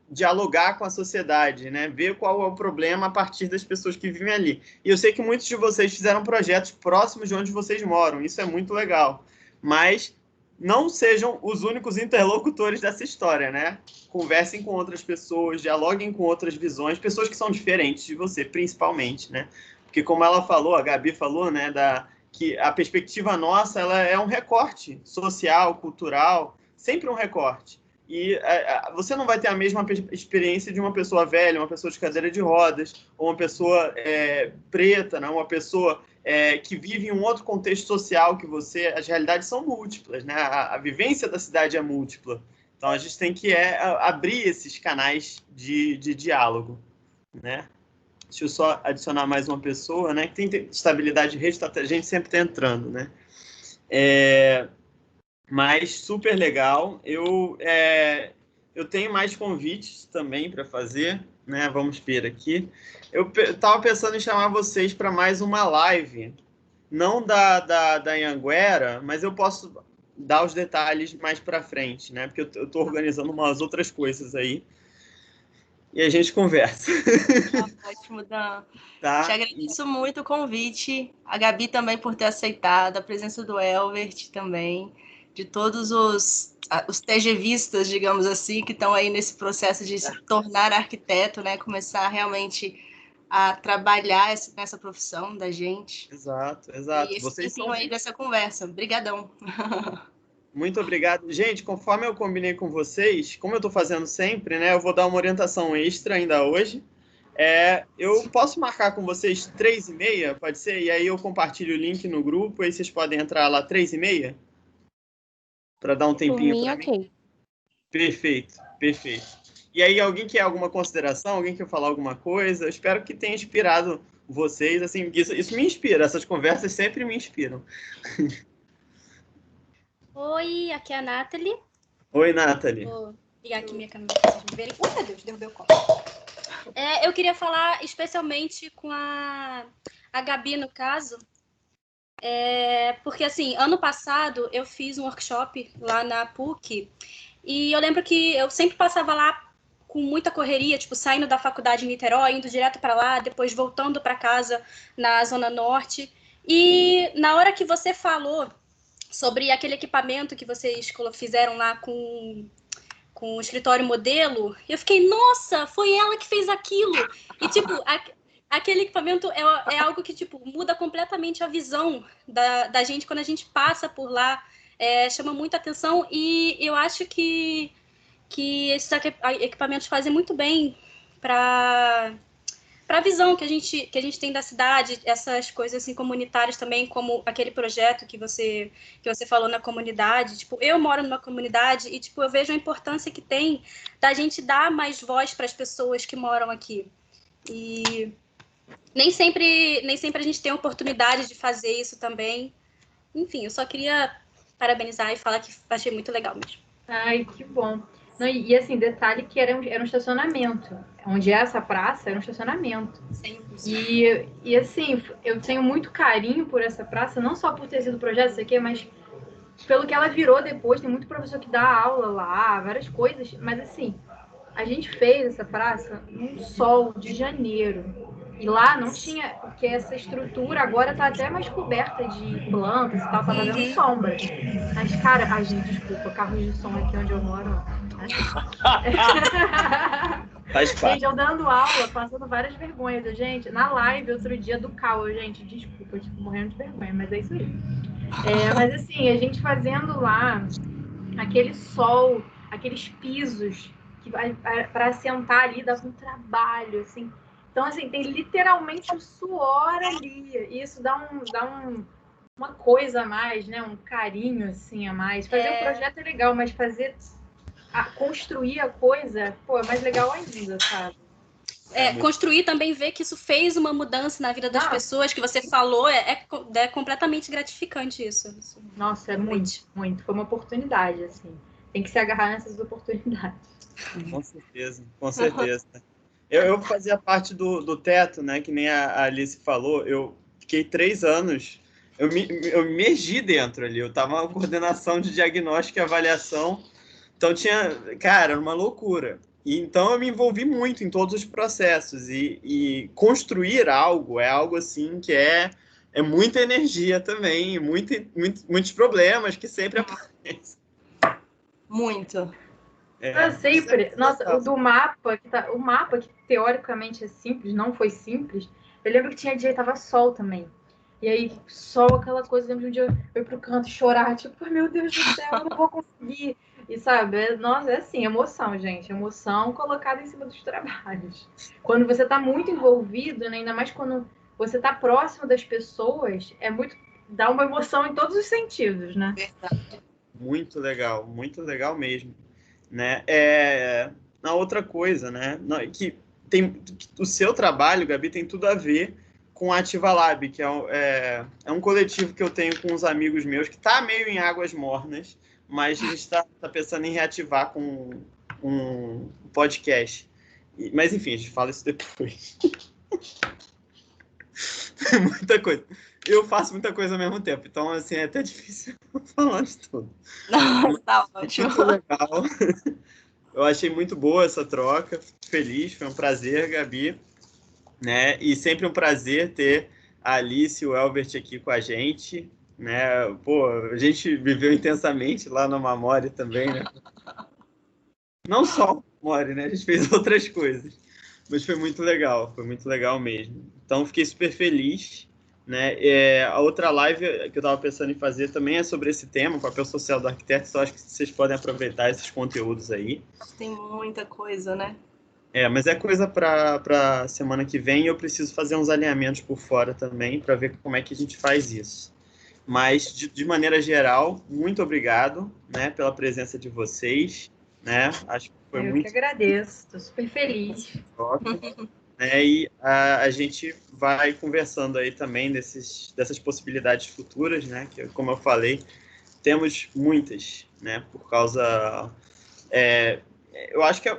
Dialogar com a sociedade, né? Ver qual é o problema a partir das pessoas que vivem ali. E eu sei que muitos de vocês fizeram projetos próximos de onde vocês moram, isso é muito legal. Mas não sejam os únicos interlocutores dessa história, né? Conversem com outras pessoas, dialoguem com outras visões, pessoas que são diferentes de você, principalmente, né? Porque como ela falou, a Gabi falou, né, que a perspectiva nossa ela é um recorte social, cultural, sempre um recorte. E você não vai ter a mesma experiência de uma pessoa velha, uma pessoa de cadeira de rodas, ou uma pessoa preta, né? Uma pessoa que vive em um outro contexto social que você. As realidades são múltiplas, né? A vivência da cidade é múltipla. Então, a gente tem que abrir esses canais de diálogo, né? Deixa eu só adicionar mais uma pessoa, né? Que tem estabilidade de rede, a gente sempre está entrando, né? Mas super legal. Eu tenho mais convites também para fazer, né? Vamos ver aqui. Eu estava pensando em chamar vocês para mais uma live, não da Anhanguera, mas eu posso dar os detalhes mais para frente, né? Porque eu estou organizando umas outras coisas aí. E a gente conversa. Ótimo, Dan. Tá. Te agradeço muito o convite. A Gabi também por ter aceitado, a presença do Elbert também, de todos os TGVistas, digamos assim, que estão aí nesse processo de se tornar arquiteto, né? Começar realmente a trabalhar nessa profissão da gente. Exato. E vocês estão aí dessa conversa. Obrigadão. Muito obrigado. Gente, conforme eu combinei com vocês, como eu estou fazendo sempre, né? Eu vou dar uma orientação extra ainda hoje. Eu posso marcar com vocês 3h30, pode ser? E aí eu compartilho o link no grupo, aí vocês podem entrar lá 3h30? Para dar um tempinho para mim. Ok. Perfeito. E aí, alguém quer alguma consideração? Alguém quer falar alguma coisa? Eu espero que tenha inspirado vocês. Assim, isso me inspira, essas conversas sempre me inspiram. Oi, aqui é a Nathalie. Oi, Nathalie. Vou ligar aqui minha câmera para vocês me verem. Meu Deus, derrubei o copo. Eu queria falar especialmente com a Gabi, no caso, porque, assim, ano passado eu fiz um workshop lá na PUC e eu lembro que eu sempre passava lá com muita correria, tipo, saindo da faculdade em Niterói, indo direto para lá, depois voltando para casa na Zona Norte. E na hora que você falou sobre aquele equipamento que vocês fizeram lá com o escritório modelo, eu fiquei, nossa, foi ela que fez aquilo. E, tipo, aquele equipamento é algo que, tipo, muda completamente a visão da gente quando a gente passa por lá, chama muita atenção, e eu acho que esses equipamentos fazem muito bem para a visão que a gente tem da cidade, essas coisas assim comunitárias também, como aquele projeto que você falou na comunidade. Tipo, eu moro numa comunidade e, tipo, eu vejo a importância que tem da gente dar mais voz para as pessoas que moram aqui. E nem sempre a gente tem a oportunidade de fazer isso também. Enfim, eu só queria parabenizar e falar que achei muito legal mesmo. Ai, que bom. Não, e assim, detalhe que era um estacionamento. Onde é essa praça, era um estacionamento. E assim, eu tenho muito carinho por essa praça, não só por ter sido projeto, isso aqui, mas pelo que ela virou depois. Tem muito professor que dá aula lá, várias coisas. Mas assim, a gente fez essa praça num sol de janeiro. E lá não tinha, porque essa estrutura agora tá até mais coberta de plantas e tal, tá fazendo sombra. Mas, cara, ai, gente, desculpa, carros de som aqui onde eu moro. Faz parte. Gente, eu dando aula, passando várias vergonhas. Gente, na live outro dia do Cal, gente, desculpa, eu tipo, morrendo de vergonha, mas é isso aí. Mas assim, a gente fazendo lá aquele sol, aqueles pisos que para sentar ali dá um trabalho, assim. Então, assim, tem literalmente o suor ali. E isso dá uma coisa a mais, né? Um carinho, assim, a mais. Fazer o projeto é legal, mas construir a coisa, pô, é mais legal ainda, sabe? Construir também, ver que isso fez uma mudança na vida das pessoas, que você falou, é completamente gratificante isso. Nossa, é muito. Foi uma oportunidade, assim. Tem que se agarrar nessas oportunidades. Com certeza. Eu fazia parte do teto, né? Que nem a Alice falou. Eu fiquei 3 anos. Eu me imergi dentro ali. Eu estava na coordenação de diagnóstico e avaliação. Então cara, era uma loucura. E então eu me envolvi muito em todos os processos. E construir algo é algo assim que é muita energia também, muitos problemas que sempre aparecem. Muito. Sempre. Nossa, o mapa que teoricamente é simples, não foi simples. Eu lembro que tinha dia que tava sol também. E aí, sol, aquela coisa, lembro de um dia eu ir pro canto chorar, tipo, meu Deus do céu, eu não vou conseguir. E sabe, nossa, é assim, emoção, gente. Emoção colocada em cima dos trabalhos. Quando você tá muito envolvido, né, ainda mais quando você tá próximo das pessoas, dá uma emoção em todos os sentidos, né? Verdade. Muito legal mesmo. Né? Na outra coisa, né? Que o seu trabalho, Gabi, tem tudo a ver com a Ativa Lab, que é um coletivo que eu tenho com uns amigos meus que está meio em águas mornas, mas a gente está pensando em reativar com um podcast. Mas enfim, a gente fala isso depois. Muita coisa. Eu faço muita coisa ao mesmo tempo, então assim, é até difícil falar de tudo. Não, tá ótimo. Muito legal. Eu achei muito boa essa troca, fico feliz, foi um prazer, Gabi, né? E sempre um prazer ter a Alice e o Elbert aqui com a gente, né? Pô, a gente viveu intensamente lá no Mamori também, né? Não só o Mamori, né? A gente fez outras coisas, mas foi muito legal mesmo. Então, fiquei super feliz, né? A outra live que eu estava pensando em fazer também é sobre esse tema, o papel social do arquiteto, só acho que vocês podem aproveitar esses conteúdos aí. Tem muita coisa, né? Mas é coisa para semana que vem. Eu preciso fazer uns alinhamentos por fora também para ver como é que a gente faz isso. Mas, de maneira geral, muito obrigado, né, pela presença de vocês. Né? Acho que foi muito... Eu que agradeço, estou super feliz. E a gente vai conversando aí também dessas possibilidades futuras, né? Que, como eu falei, temos muitas, né? Por causa... eu acho que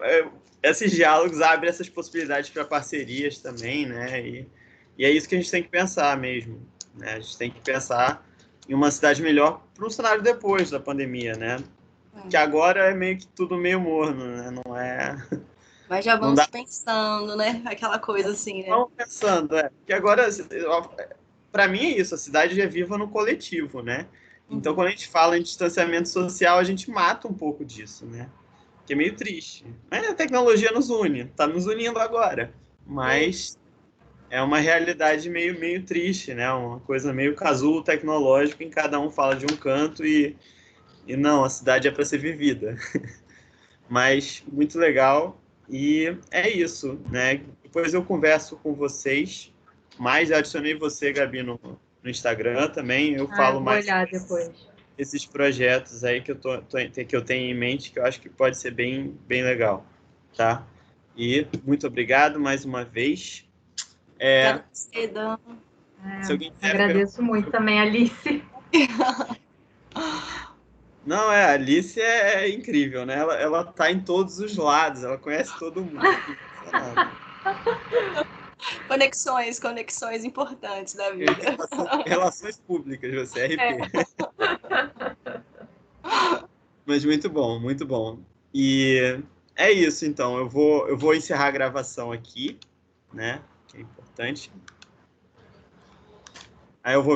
esses diálogos abrem essas possibilidades para parcerias também, né? E é isso que a gente tem que pensar mesmo, né? A gente tem que pensar em uma cidade melhor para um cenário depois da pandemia, né? Que agora é meio que tudo meio morno, né? Não é... Mas já vamos pensando, né? Aquela coisa assim, né? Vamos pensando, que agora, para mim é isso, a cidade é viva no coletivo, né? Então, quando a gente fala em distanciamento social, a gente mata um pouco disso, né? Que é meio triste. Mas a tecnologia nos une, tá nos unindo agora. Mas é uma realidade meio triste, né? Uma coisa meio casulo tecnológico, em cada um fala de um canto e não, a cidade é para ser vivida. Mas muito legal. E é isso, né? Depois eu converso com vocês, mas eu adicionei você, Gabi, no Instagram também. Eu falo mais vou olhar depois. Esses projetos aí que eu tenho em mente, que eu acho que pode ser bem legal, tá? E muito obrigado mais uma vez. Se alguém agradeço muito também, Alice. Não, a Alice é incrível, né? Ela tá em todos os lados, ela conhece todo mundo. Conexões importantes da vida. Relações públicas, você, RP. Mas muito bom, muito bom. E é isso, então. Eu vou encerrar a gravação aqui, né? Que é importante. Aí eu vou